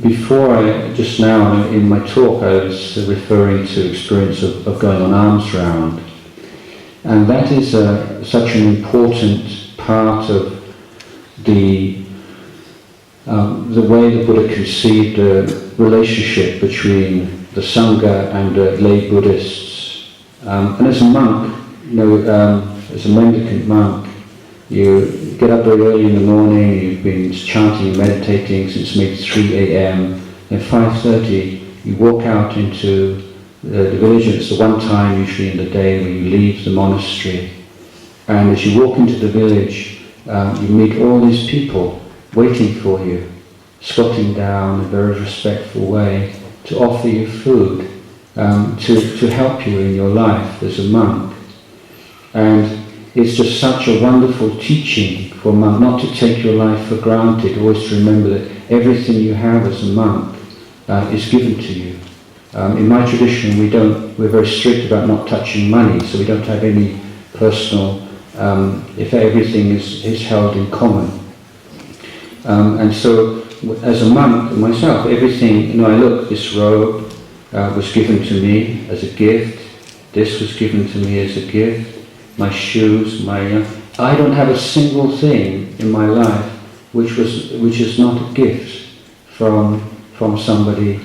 before just now in my talk I was referring to experience of going on alms round, and that is such an important part of the way the Buddha conceived a relationship between the Sangha and lay Buddhists. And as a monk, as a mendicant monk, you get up very early in the morning, you've been chanting and meditating since maybe 3 a.m. At 5:30 you walk out into the village, and it's the one time usually in the day when you leave the monastery. And as you walk into the village, you meet all these people waiting for you, squatting down in a very respectful way to offer you food, to help you in your life as a monk. And it's just such a wonderful teaching for a monk not to take your life for granted, always to remember that everything you have as a monk is given to you. In my tradition we're very strict about not touching money, so we don't have any personal, if everything is held in common. And so as a monk myself, everything, I look, this robe was given to me as a gift, this was given to me as a gift, my shoes, I don't have a single thing in my life which is not a gift from somebody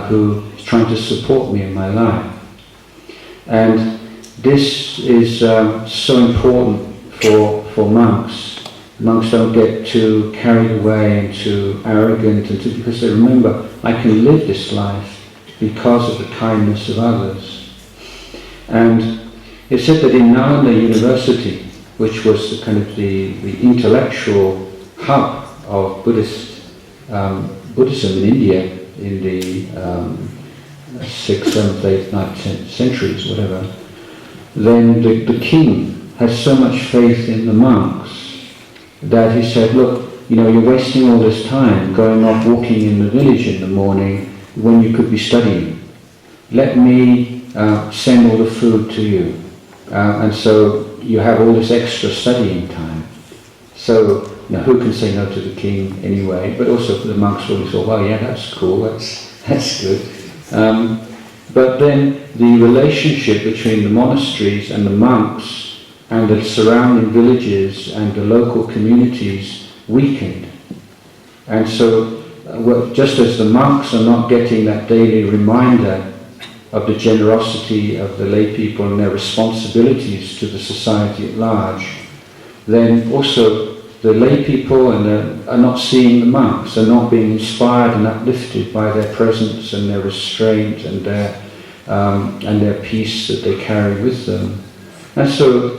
who is trying to support me in my life. And this is so important for monks. Monks don't get too carried away and too arrogant, because they remember, I can live this life because of the kindness of others. And it's said that in Nalanda University, which was kind of the intellectual hub of Buddhism in India in the 6th, 7th, 8th, 9th, 10th centuries, whatever, then the king had so much faith in the monks that he said, look, you're wasting all this time going off walking in the village in the morning when you could be studying. Let me send all the food to you. And so you have all this extra studying time. So, who can say no to the king anyway? But also the monks really thought, well, yeah, that's cool, that's good. But then the relationship between the monasteries and the monks and the surrounding villages and the local communities weakened. And so, just as the monks are not getting that daily reminder of the generosity of the lay people and their responsibilities to the society at large, then also the lay people are not seeing the monks, are not being inspired and uplifted by their presence and their restraint and their peace that they carry with them. And so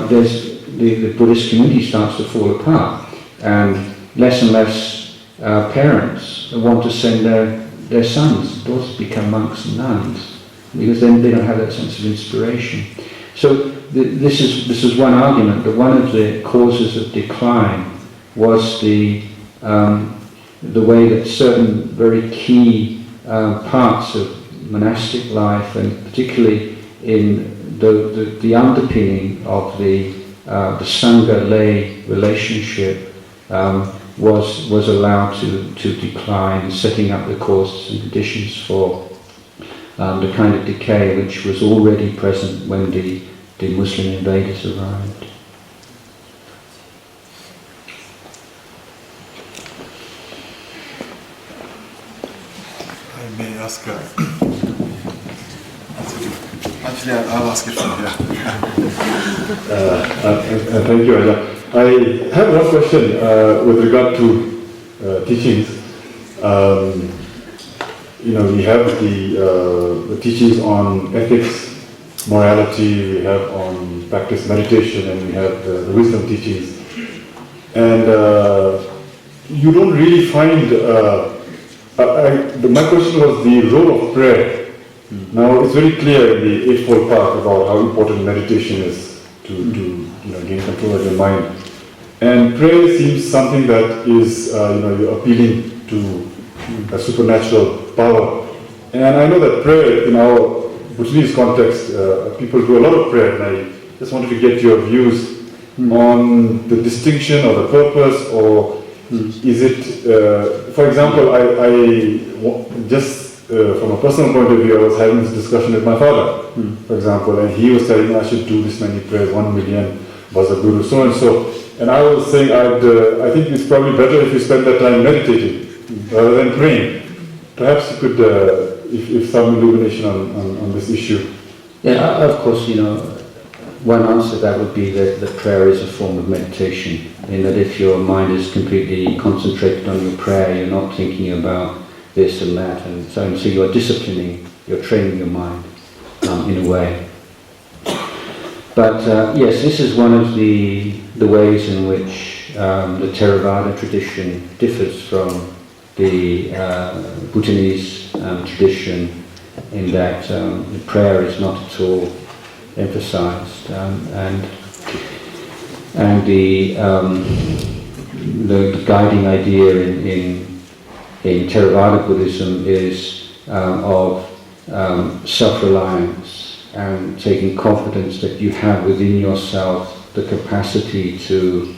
there's the Buddhist community starts to fall apart, and less parents want to send their sons and daughters become monks and nuns, because then they don't have that sense of inspiration. So this is one argument, that one of the causes of decline was the way that certain very key parts of monastic life, and particularly in the underpinning of the Sangha lay relationship, was allowed to decline, setting up the causes and conditions for the kind of decay which was already present when the Muslim invaders arrived. I may ask. Actually, I'll ask it from here. Thank you, Ajahn. I have one question with regard to teachings. We have the teachings on ethics, morality, we have on practice meditation, and we have the wisdom teachings. And you don't really find, my question was the role of prayer. Now it's very clear in the Eightfold Path about how important meditation is to gain control of your mind. And prayer seems something that is, you're appealing to a supernatural power. And I know that prayer in our Bhutanese context, people do a lot of prayer, and I just wanted to get your views on the distinction or the purpose or Is it, for example, just from a personal point of view, I was having this discussion with my father, for example, and he was telling me I should do this many prayers, 1 million was a guru, so and so. And I was saying, I think it's probably better if you spend that time meditating rather than praying. Perhaps you could, if some illumination on this issue. Yeah, of course, one answer to that would be that prayer is a form of meditation, in that if your mind is completely concentrated on your prayer, you're not thinking about this and that, and so you're disciplining, you're training your mind in a way. But yes, this is one of the ways in which the Theravada tradition differs from the Bhutanese tradition, in that prayer is not at all emphasized, and the guiding idea in Theravada Buddhism is of self-reliance and taking confidence that you have within yourself the capacity to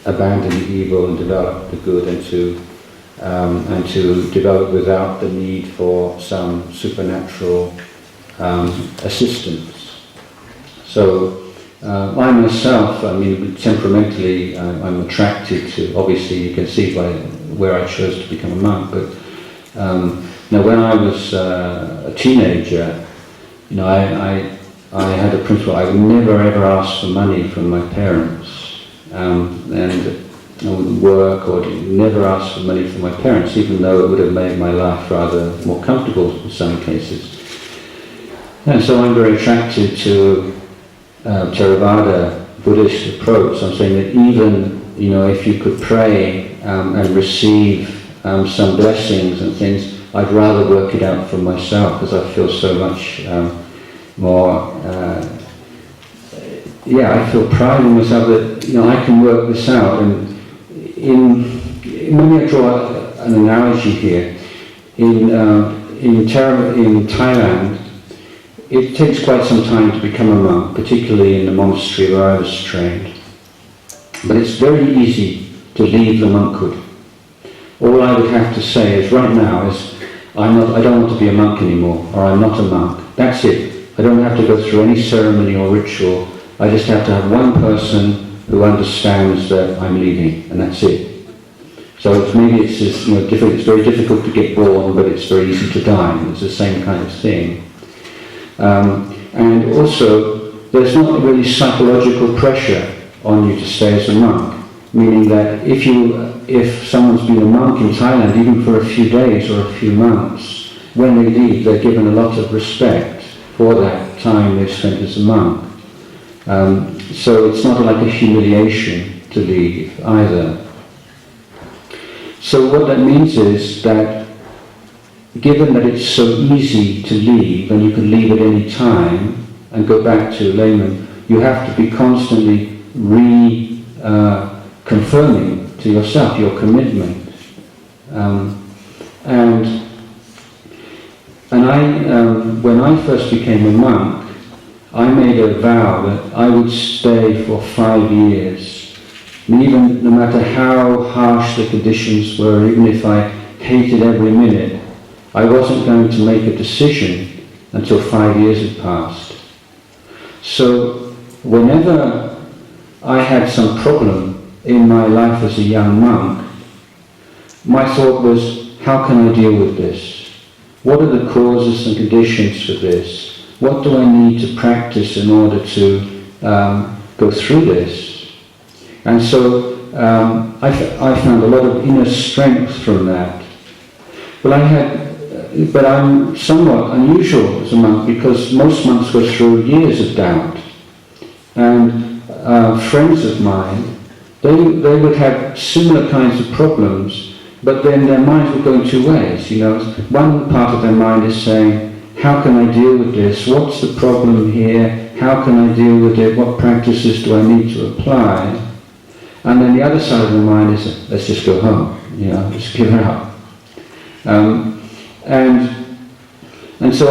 abandon the evil and develop the good, and to develop without the need for some supernatural assistance. So I myself, temperamentally, I'm attracted to, obviously you can see by where I chose to become a monk, but now when I was a teenager, I had a principle: I would never ever ask for money from my parents, and I wouldn't work or never ask for money from my parents, even though it would have made my life rather more comfortable in some cases. And so I'm very attracted to Theravada Buddhist approach. I'm saying that even, if you could pray and receive some blessings and things, I'd rather work it out for myself, because I feel so much more, I feel pride in myself that, I can work this out. And maybe I draw an analogy here. In Thailand, it takes quite some time to become a monk, particularly in the monastery where I was trained. But it's very easy to leave the monkhood. All I would have to say is, right now, is I don't want to be a monk anymore, or I'm not a monk. That's it. I don't have to go through any ceremony or ritual. I just have to have one person who understands that I'm leaving, and that's it. So it's difficult. It's very difficult to get born, but it's very easy to die. It's the same kind of thing. And also, there's not really psychological pressure on you to stay as a monk, meaning that if someone's been a monk in Thailand, even for a few days or a few months, when they leave, they're given a lot of respect for that time they've spent as a monk. So it's not like a humiliation to leave either. So what that means is that, given that it's so easy to leave, and you can leave at any time and go back to layman, you have to be constantly confirming to yourself your commitment. And when I first became a monk, I made a vow that I would stay for 5 years. And even no matter how harsh the conditions were, even if I hated every minute, I wasn't going to make a decision until 5 years had passed. So whenever I had some problem in my life as a young monk, my thought was, how can I deal with this? What are the causes and conditions for this? What do I need to practice in order to go through this? And so I found a lot of inner strength from that. But I'm somewhat unusual as a monk, because most monks go through years of doubt. And friends of mine, they would have similar kinds of problems, but then their minds would go in two ways. One part of their mind is saying, how can I deal with this? What's the problem here? How can I deal with it? What practices do I need to apply? And then the other side of the mind is, let's just go home, just give it up. And so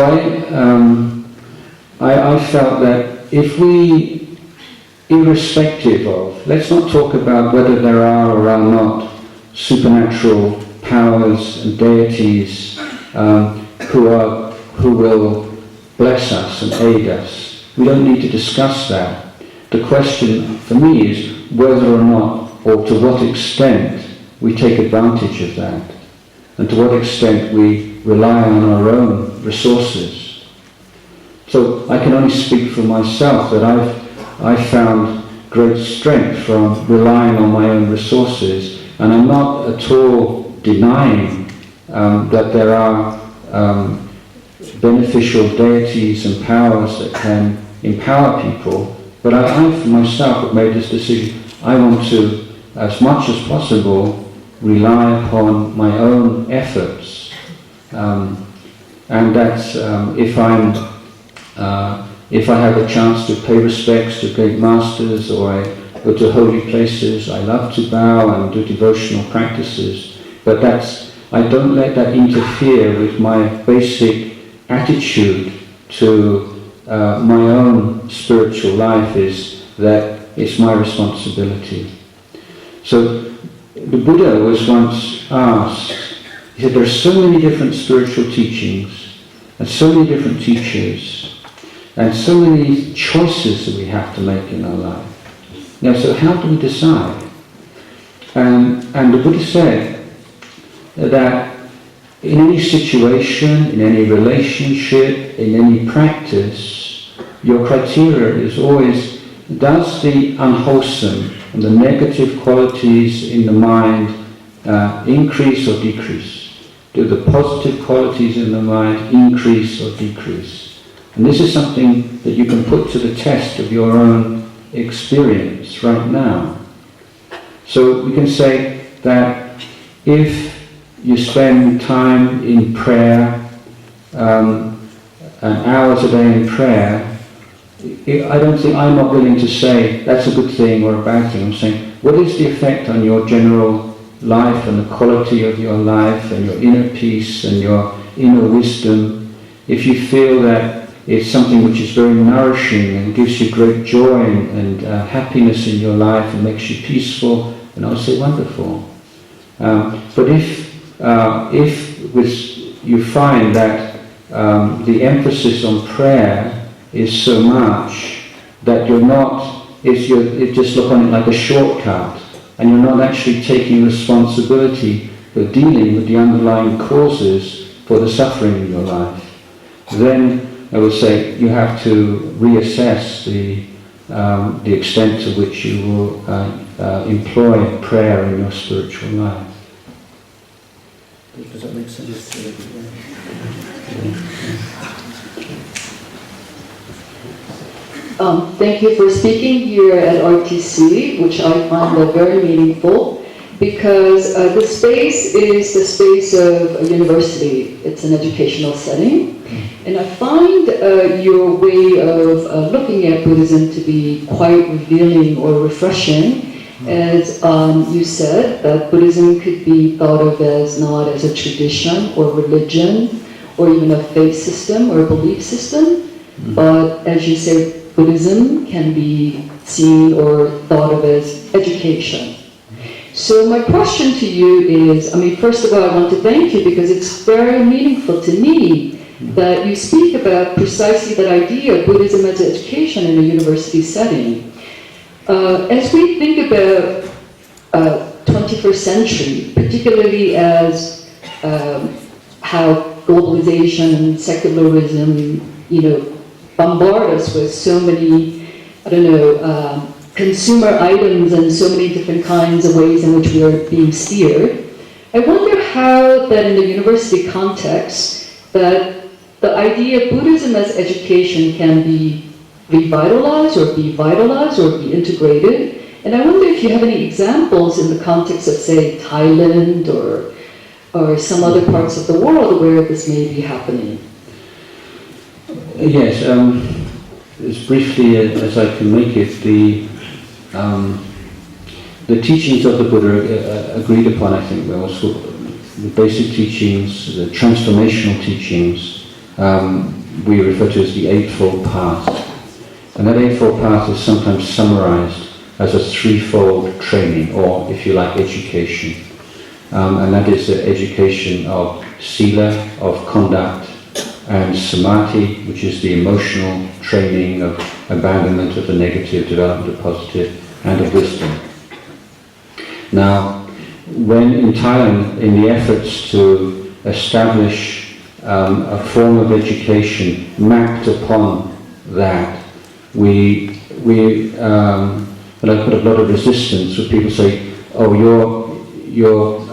I felt that if we irrespective of, let's not talk about whether there are or are not supernatural powers and deities who will bless us and aid us. We don't need to discuss that. The question for me is whether or not, or to what extent, we take advantage of that, and to what extent we rely on our own resources. So I can only speak for myself that I've found great strength from relying on my own resources, and I'm not at all denying that there are beneficial deities and powers that can empower people, but I for myself have made this decision. I want to, as much as possible, rely upon my own efforts, and that's if I have a chance to pay respects to great masters, or I go to holy places, I love to bow and do devotional practices, but I don't let that interfere with my basic attitude to my own spiritual life, is that it's my responsibility. So the Buddha was once asked, he said, there are so many different spiritual teachings, and so many different teachers, and so many choices that we have to make in our life. Now, so how do we decide? And the Buddha said that in any situation, in any relationship, in any practice, your criteria is always, does the unwholesome and the negative qualities in the mind increase or decrease? Do the positive qualities in the mind increase or decrease? And this is something that you can put to the test of your own experience right now. So we can say that if you spend time in prayer, hours a day in prayer, I'm not willing to say that's a good thing or a bad thing. I'm saying, what is the effect on your general life and the quality of your life and your inner peace and your inner wisdom? If you feel that it's something which is very nourishing and gives you great joy and happiness in your life and makes you peaceful, then I'll say wonderful. But if you find that the emphasis on prayer is so much that you just look on it like a shortcut, and you're not actually taking responsibility for dealing with the underlying causes for the suffering in your life, then I would say you have to reassess the extent to which you will employ prayer in your spiritual life. Does that make sense? Thank you for speaking here at RTC, which I find very meaningful, because the space is the space of a university. It's an educational setting. And I find your way of looking at Buddhism to be quite revealing or refreshing. As you said, that Buddhism could be thought of as not as a tradition or religion or even a faith system or a belief system, but as you say, Buddhism can be seen or thought of as education. So my question to you is, first of all, I want to thank you because it's very meaningful to me that you speak about precisely that idea of Buddhism as education in a university setting. As we think about 21st century, particularly as how globalization and secularism, bombard us with so many, consumer items and so many different kinds of ways in which we are being steered, I wonder how that in the university context, that the idea of Buddhism as education can be revitalized or be vitalized or be integrated. And I wonder if you have any examples in the context of, say, Thailand or some other parts of the world where this may be happening. Yes, as briefly as I can make it, the teachings of the Buddha agreed upon, I think, were also the basic teachings, the transformational teachings, we refer to as the Eightfold Path. And that Eightfold Path is sometimes summarized as a threefold training, or if you like, education. And that is the education of sila, of conduct, and samadhi, which is the emotional training of abandonment of the negative, development of positive, and of wisdom. Now, when in Thailand, in the efforts to establish a form of education mapped upon that, we put a lot of resistance when people say, oh, you're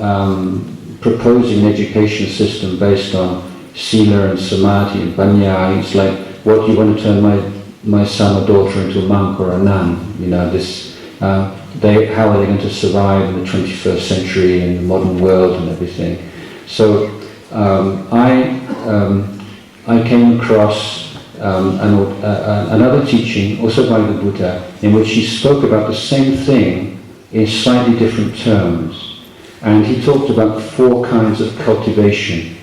proposing an education system based on sila and samadhi and panya. It's like, what, do you want to turn my son or daughter into a monk or a nun? You know, this, how are they going to survive in the 21st century in the modern world and everything? So I came across another teaching, also by the Buddha, in which he spoke about the same thing in slightly different terms. And he talked about 4 kinds of cultivation.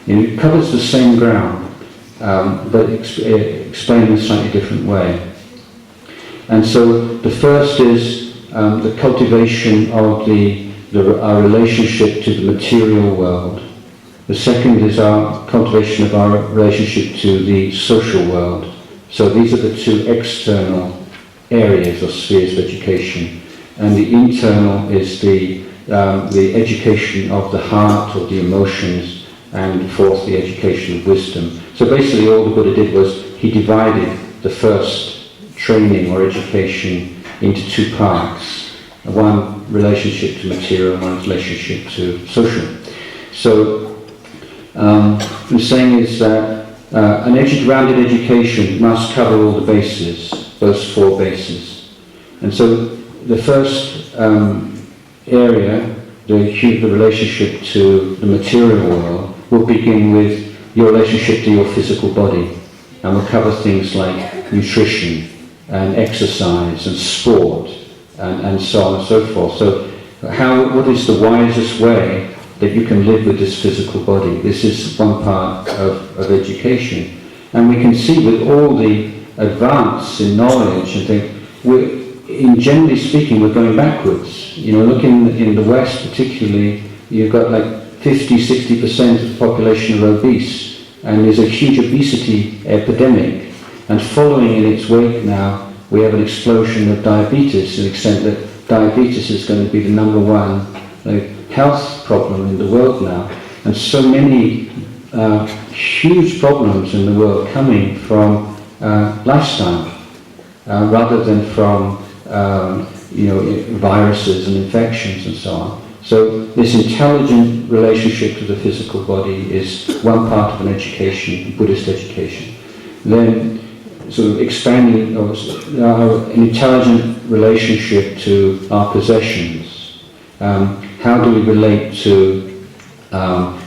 It covers the same ground, but explained in a slightly different way. And so the first is the cultivation of our relationship to the material world. The second is our cultivation of our relationship to the social world. So these are the 2 external areas or spheres of education. And the internal is the education of the heart or the emotions, and fourth, the education of wisdom. So basically all the Buddha did was he divided the first training or education into 2 parts. One relationship to material, one relationship to social. So what I'm saying is that an rounded education must cover all the bases, those 4 bases. And so the first area, the relationship to the material world, will begin with your relationship to your physical body, and will cover things like nutrition and exercise and sport and so on and so forth. So what is the wisest way that you can live with this physical body? This is one part of education. And we can see with all the advance in knowledge and things, generally speaking, we're going backwards. You know, look in the West particularly, you've got like 50-60% of the population are obese, and there's a huge obesity epidemic. And following in its wake now, we have an explosion of diabetes, to the extent that diabetes is going to be the number 1 health problem in the world now. And so many huge problems in the world coming from lifestyle, rather than from viruses and infections and so on. So this intelligent relationship to the physical body is one part of an education, Buddhist education. Then sort of expanding an intelligent relationship to our possessions. How do we relate to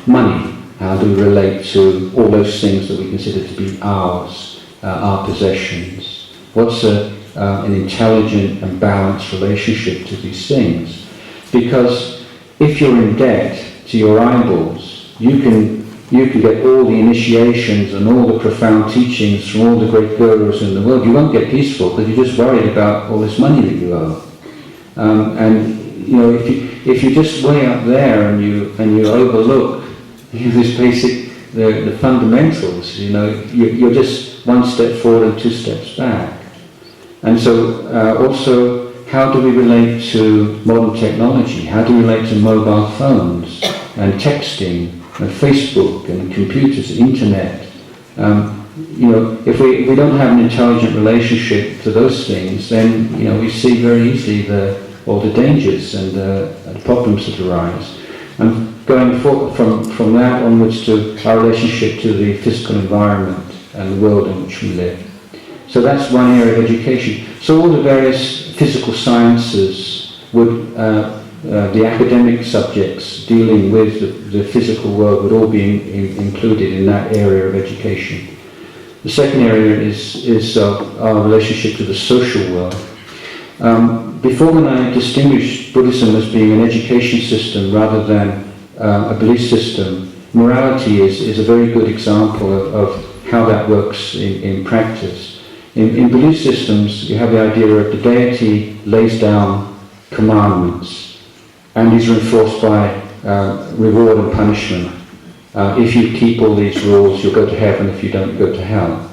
money? How do we relate to all those things that we consider to be ours, our possessions? What's an intelligent and balanced relationship to these things? Because if you're in debt to your eyeballs, you can get all the initiations and all the profound teachings from all the great gurus in the world. You won't get peaceful because you're just worried about all this money that you owe. If you just way up there and you overlook this basic the fundamentals, you're just one step forward and 2 steps back. And so also, how do we relate to modern technology? How do we relate to mobile phones and texting and Facebook and computers, internet? If we don't have an intelligent relationship to those things, then we see very easily all the dangers and the problems that arise. And going from that onwards to our relationship to the physical environment and the world in which we live. So that's one area of education. So all the various physical sciences would, the academic subjects dealing with the physical world would all be included in that area of education. The second area is our relationship to the social world. Before, when I distinguished Buddhism as being an education system rather than a belief system, morality is a very good example of how that works in practice. In belief systems, you have the idea of the deity lays down commandments, and these are enforced by reward and punishment. If you keep all these rules, you'll go to heaven. If you don't, you go to hell.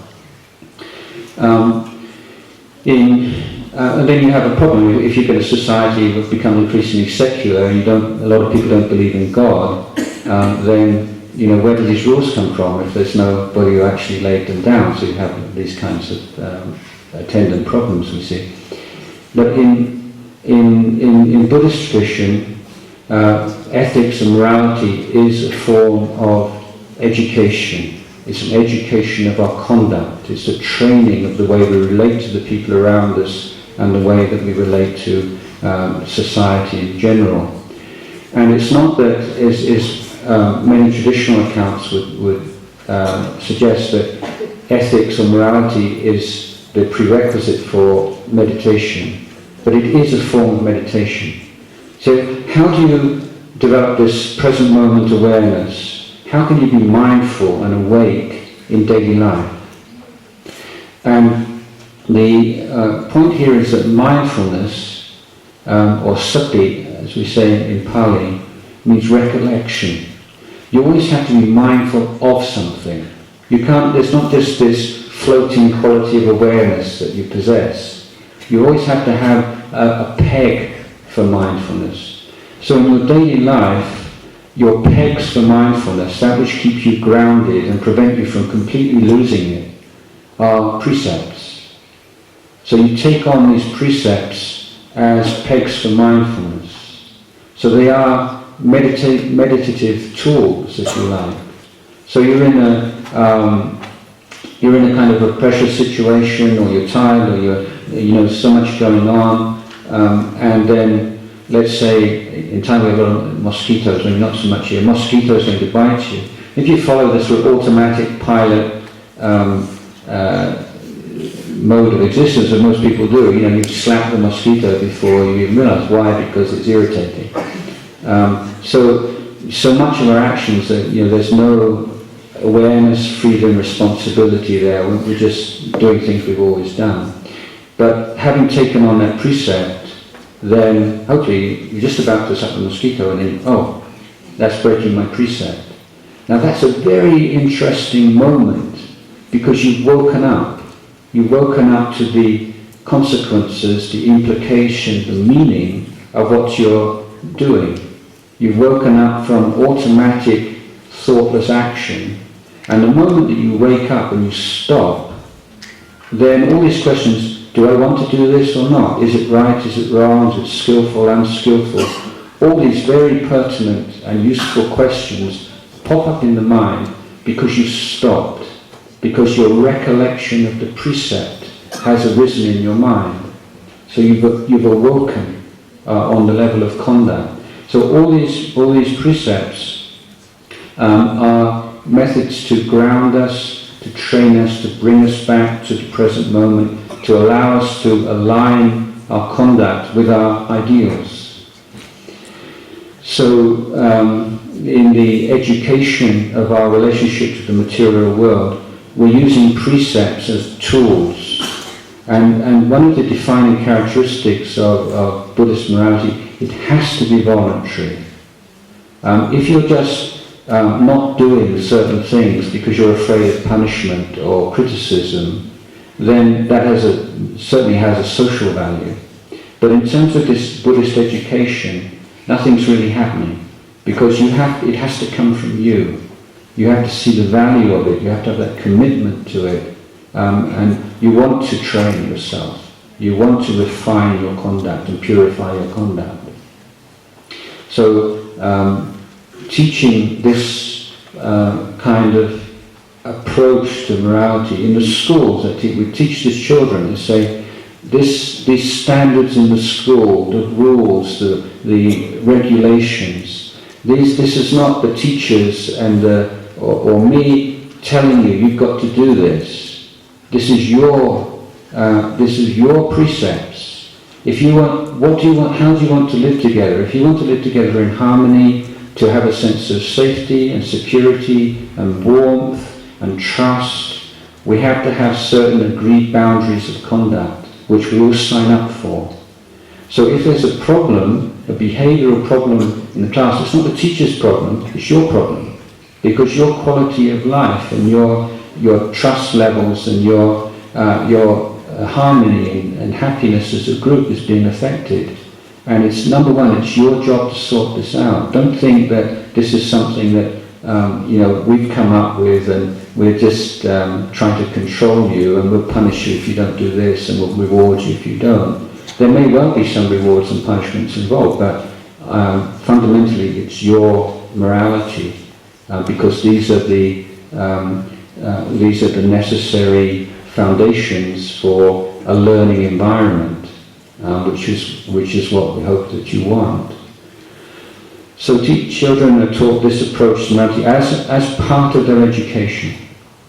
And then you have a problem if you get a society that's become increasingly secular and a lot of people don't believe in God. Then where do these rules come from if there's nobody who actually laid them down? So you have these kinds of attendant problems, we see. But in Buddhist tradition, ethics and morality is a form of education. It's an education of our conduct. It's a training of the way we relate to the people around us and the way that we relate to society in general. And it's not that, as many traditional accounts would suggest, that ethics or morality is the prerequisite for meditation, but it is a form of meditation. So how do you develop this present moment awareness? How can you be mindful and awake in daily life? And the point here is that mindfulness, or sati, as we say in Pali, means recollection. You always have to be mindful of something. There's not just this floating quality of awareness that you possess. You always have to have a peg for mindfulness. So in your daily life, your pegs for mindfulness, that which keeps you grounded and prevent you from completely losing it, are precepts. So you take on these precepts as pegs for mindfulness. So they are meditative tools, if you like. So you're in a kind of a pressure situation, or you're tired, or so much going on, and then let's say in time we have a lot of mosquitoes, maybe not so much here. Mosquitoes going to bite you. If you follow this sort of automatic pilot mode of existence that most people do, you slap the mosquito before you even realise. Why? Because it's irritating. So much of our actions, there's no awareness, freedom, responsibility there. We're just doing things we've always done. But having taken on that precept, then hopefully you're just about to slap the mosquito and then, that's breaking my precept. Now that's a very interesting moment, because you've woken up. You've woken up to the consequences, the implication, the meaning of what you're doing. You've woken up from automatic, thoughtless action, and the moment that you wake up and you stop, then all these questions, do I want to do this or not? Is it right? Is it wrong? Is it skillful, unskillful? All these very pertinent and useful questions pop up in the mind because you've stopped, because your recollection of the precept has arisen in your mind. So you've awoken on the level of conduct. So all these precepts are methods to ground us, to train us, to bring us back to the present moment, to allow us to align our conduct with our ideals. So in the education of our relationship to the material world, we're using precepts as tools. And one of the defining characteristics of Buddhist morality, it has to be voluntary. If you're just not doing certain things because you're afraid of punishment or criticism, then that certainly has a social value. But in terms of this Buddhist education, nothing's really happening, because it has to come from you. You have to see the value of it, you have to have that commitment to it, and you want to train yourself. You want to refine your conduct and purify your conduct. So teaching this kind of approach to morality in the schools, we teach the children to say these standards in the school, the rules, the regulations. This is not the teachers and or me telling you you've got to do this. This is your precepts. If you want, what do you want? How do you want to live together? If you want to live together in harmony, to have a sense of safety and security and warmth and trust, we have to have certain agreed boundaries of conduct, which we all sign up for. So if there's a problem, a behavioural problem in the class, it's not the teacher's problem, it's your problem. Because your quality of life and your trust levels and your harmony and happiness as a group is being affected. And it's number one, it's your job to sort this out. Don't think that this is something that we've come up with and we're just trying to control you and we'll punish you if you don't do this and we'll reward you if you don't. There may well be some rewards and punishments involved, but fundamentally it's your morality because these are the necessary foundations for a learning environment, which is what we hope that you want. So children are taught this approach to morality as part of their education.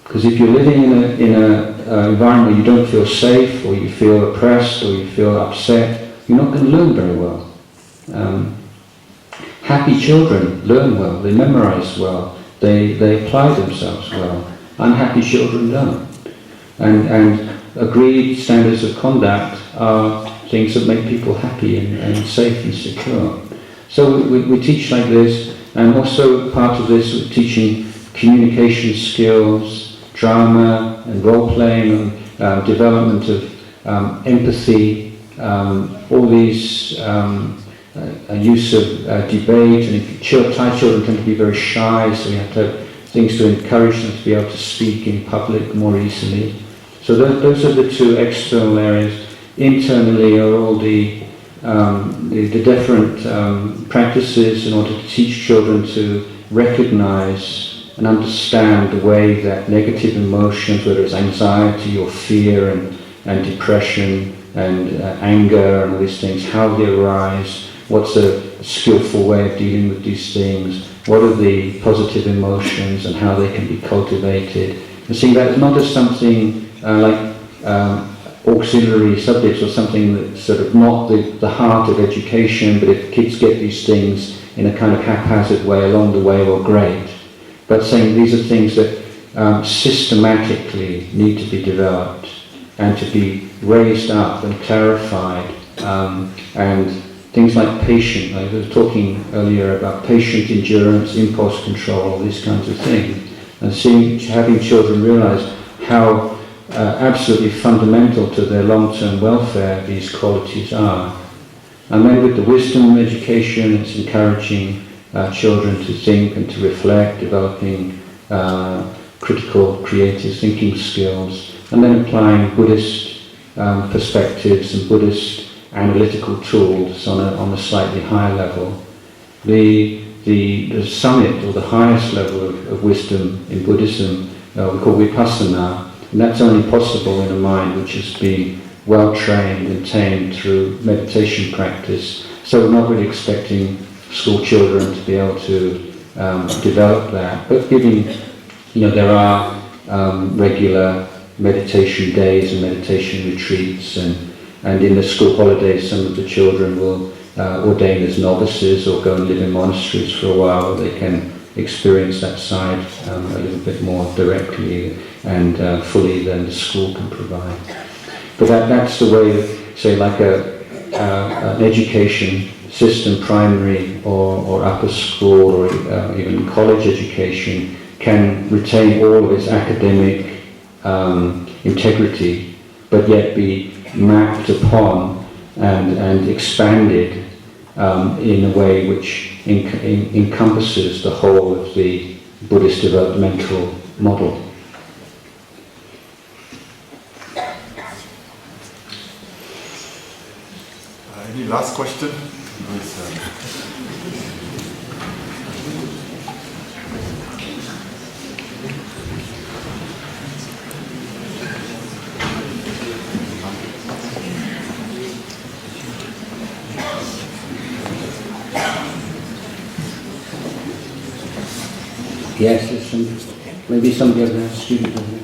Because if you're living in an environment where you don't feel safe, or you feel oppressed, or you feel upset, you're not going to learn very well. Happy children learn well, they memorize well, they apply themselves well. Unhappy children don't. And agreed standards of conduct are things that make people happy and safe and secure. So we teach like this, and also part of this we're teaching communication skills, drama and role-playing, development of empathy, all these use of debate, and Thai children tend to be very shy, so we have to have things to encourage them to be able to speak in public more easily. So those are the two external areas. Internally are all the different practices in order to teach children to recognize and understand the way that negative emotions, whether it's anxiety or fear and depression and anger and all these things, how they arise, what's a skillful way of dealing with these things, what are the positive emotions and how they can be cultivated. And seeing that not as something like auxiliary subjects or something that's sort of not the heart of education, but if kids get these things in a kind of haphazard way along the way, well, great. But saying these are things that systematically need to be developed and to be raised up and clarified, and things like patience. I was talking earlier about patient endurance, impulse control, these kinds of things, and having children realize how absolutely fundamental to their long-term welfare these qualities are. And then with the wisdom education, it's encouraging children to think and to reflect, developing critical, creative thinking skills, and then applying Buddhist perspectives and Buddhist analytical tools on a slightly higher level. The summit, or the highest level of wisdom in Buddhism, we call vipassana, and that's only possible in a mind which has been well trained and tamed through meditation practice. So we're not really expecting school children to be able to develop that, but there are regular meditation days and meditation retreats, and in the school holidays some of the children will ordain as novices or go and live in monasteries for a while. They can experience that side a little bit more directly and fully than the school can provide. But that's the way, say, like an education system, primary or upper school or even college education, can retain all of its academic integrity, but yet be mapped upon and expanded in a way which encompasses the whole of the Buddhist developmental model. Any last question? Yes, there's maybe somebody over there, student over there.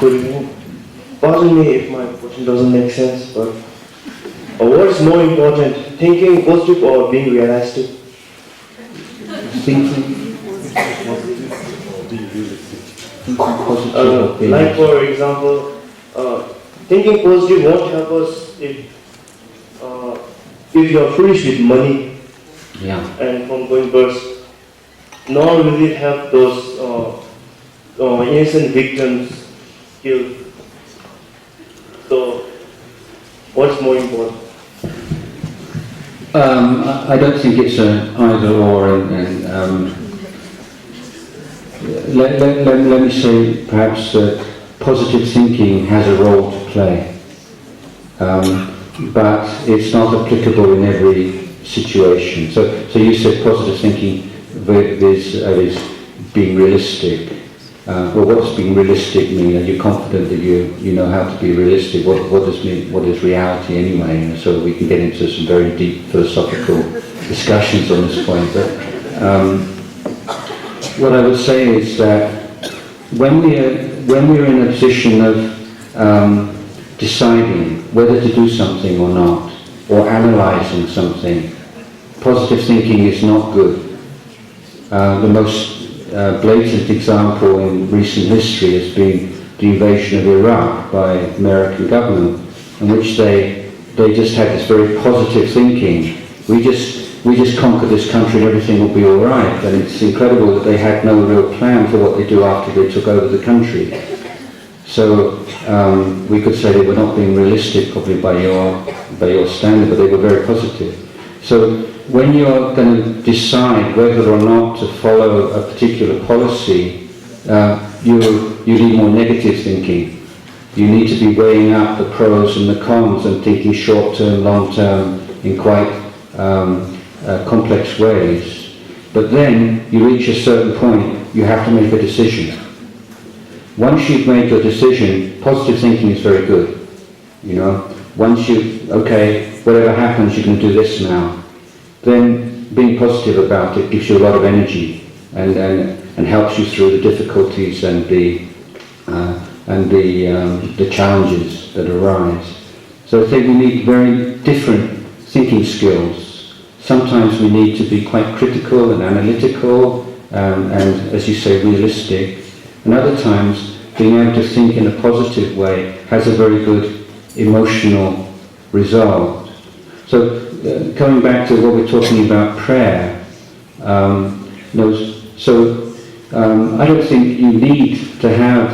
Good evening. Pardon me if my question doesn't make sense, but what is more important, thinking positive or being realistic? Thinking positive or being Like for example, thinking positive won't help us if you are foolish with money yeah. and from going burst. Nor will it help those innocent victims killed. So, what's more important? I don't think it's an either or, and let me say perhaps that positive thinking has a role to play, but it's not applicable in every situation. So you said positive thinking is being realistic. Well, what does being realistic mean? Are you confident that you know how to be realistic? What is reality anyway? So we can get into some very deep philosophical discussions on this point. But what I would say is that when we're in a position of deciding whether to do something or not, or analysing something, positive thinking is not good. The most blatant example in recent history has been the invasion of Iraq by American government, in which they just had this very positive thinking. We just conquer this country and everything will be all right. And it's incredible that they had no real plan for what they do after they took over the country. So we could say they were not being realistic, probably by your standard, but they were very positive. So when you're going to decide whether or not to follow a particular policy, you need more negative thinking. You need to be weighing up the pros and the cons and thinking short-term, long-term in quite complex ways. But then you reach a certain point, you have to make a decision. Once you've made your decision, positive thinking is very good. You know, once okay, whatever happens, you can do this now. Then being positive about it gives you a lot of energy and helps you through the difficulties and the challenges that arise. So I think we need very different thinking skills. Sometimes we need to be quite critical and analytical and, as you say, realistic. And other times, being able to think in a positive way has a very good emotional result. So coming back to what we're talking about prayer, I don't think you need to have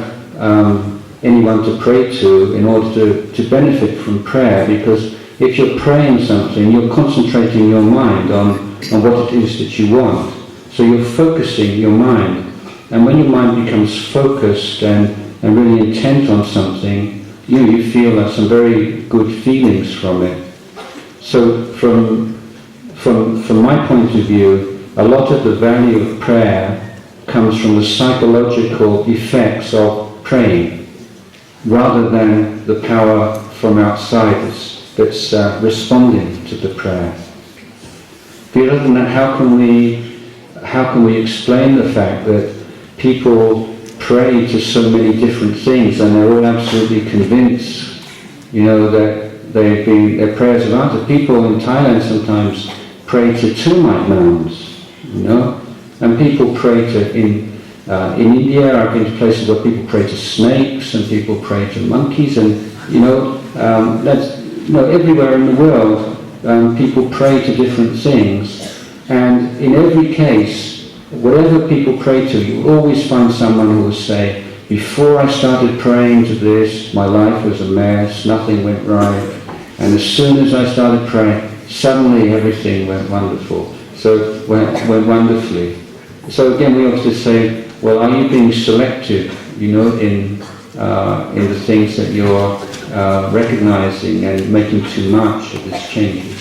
anyone to pray to in order to benefit from prayer, because if you're praying something, you're concentrating your mind on what it is that you want. So you're focusing your mind. And when your mind becomes focused and really intent on something, you feel some very good feelings from it. So from my point of view, a lot of the value of prayer comes from the psychological effects of praying, rather than the power from outside that's responding to the prayer. But other than that, how can we explain the fact that people pray to so many different things and they're all absolutely convinced, that their prayers are answered? People in Thailand sometimes pray to termite mounds, and people pray in India. I've been to places where people pray to snakes and people pray to monkeys, and everywhere in the world people pray to different things, and in every case, whatever people pray to, you always find someone who will say, before I started praying to this, my life was a mess, nothing went right, and as soon as I started praying, suddenly everything went wonderful. So went wonderfully. So again, we have to say, well, are you being selective, in the things that you're recognizing and making too much of this change?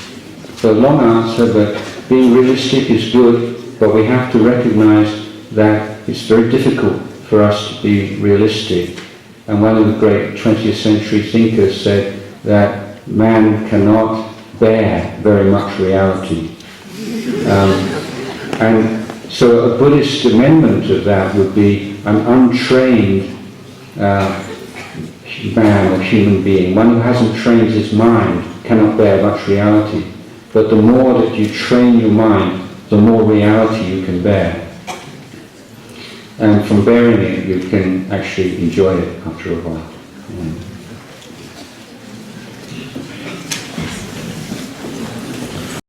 So long answer, but being realistic is good. But we have to recognize that it's very difficult for us to be realistic. And one of the great 20th century thinkers said that man cannot bear very much reality. And so a Buddhist amendment of that would be an untrained man or human being. One who hasn't trained his mind cannot bear much reality. But the more that you train your mind, the more reality you can bear. And from bearing it, you can actually enjoy it after a while.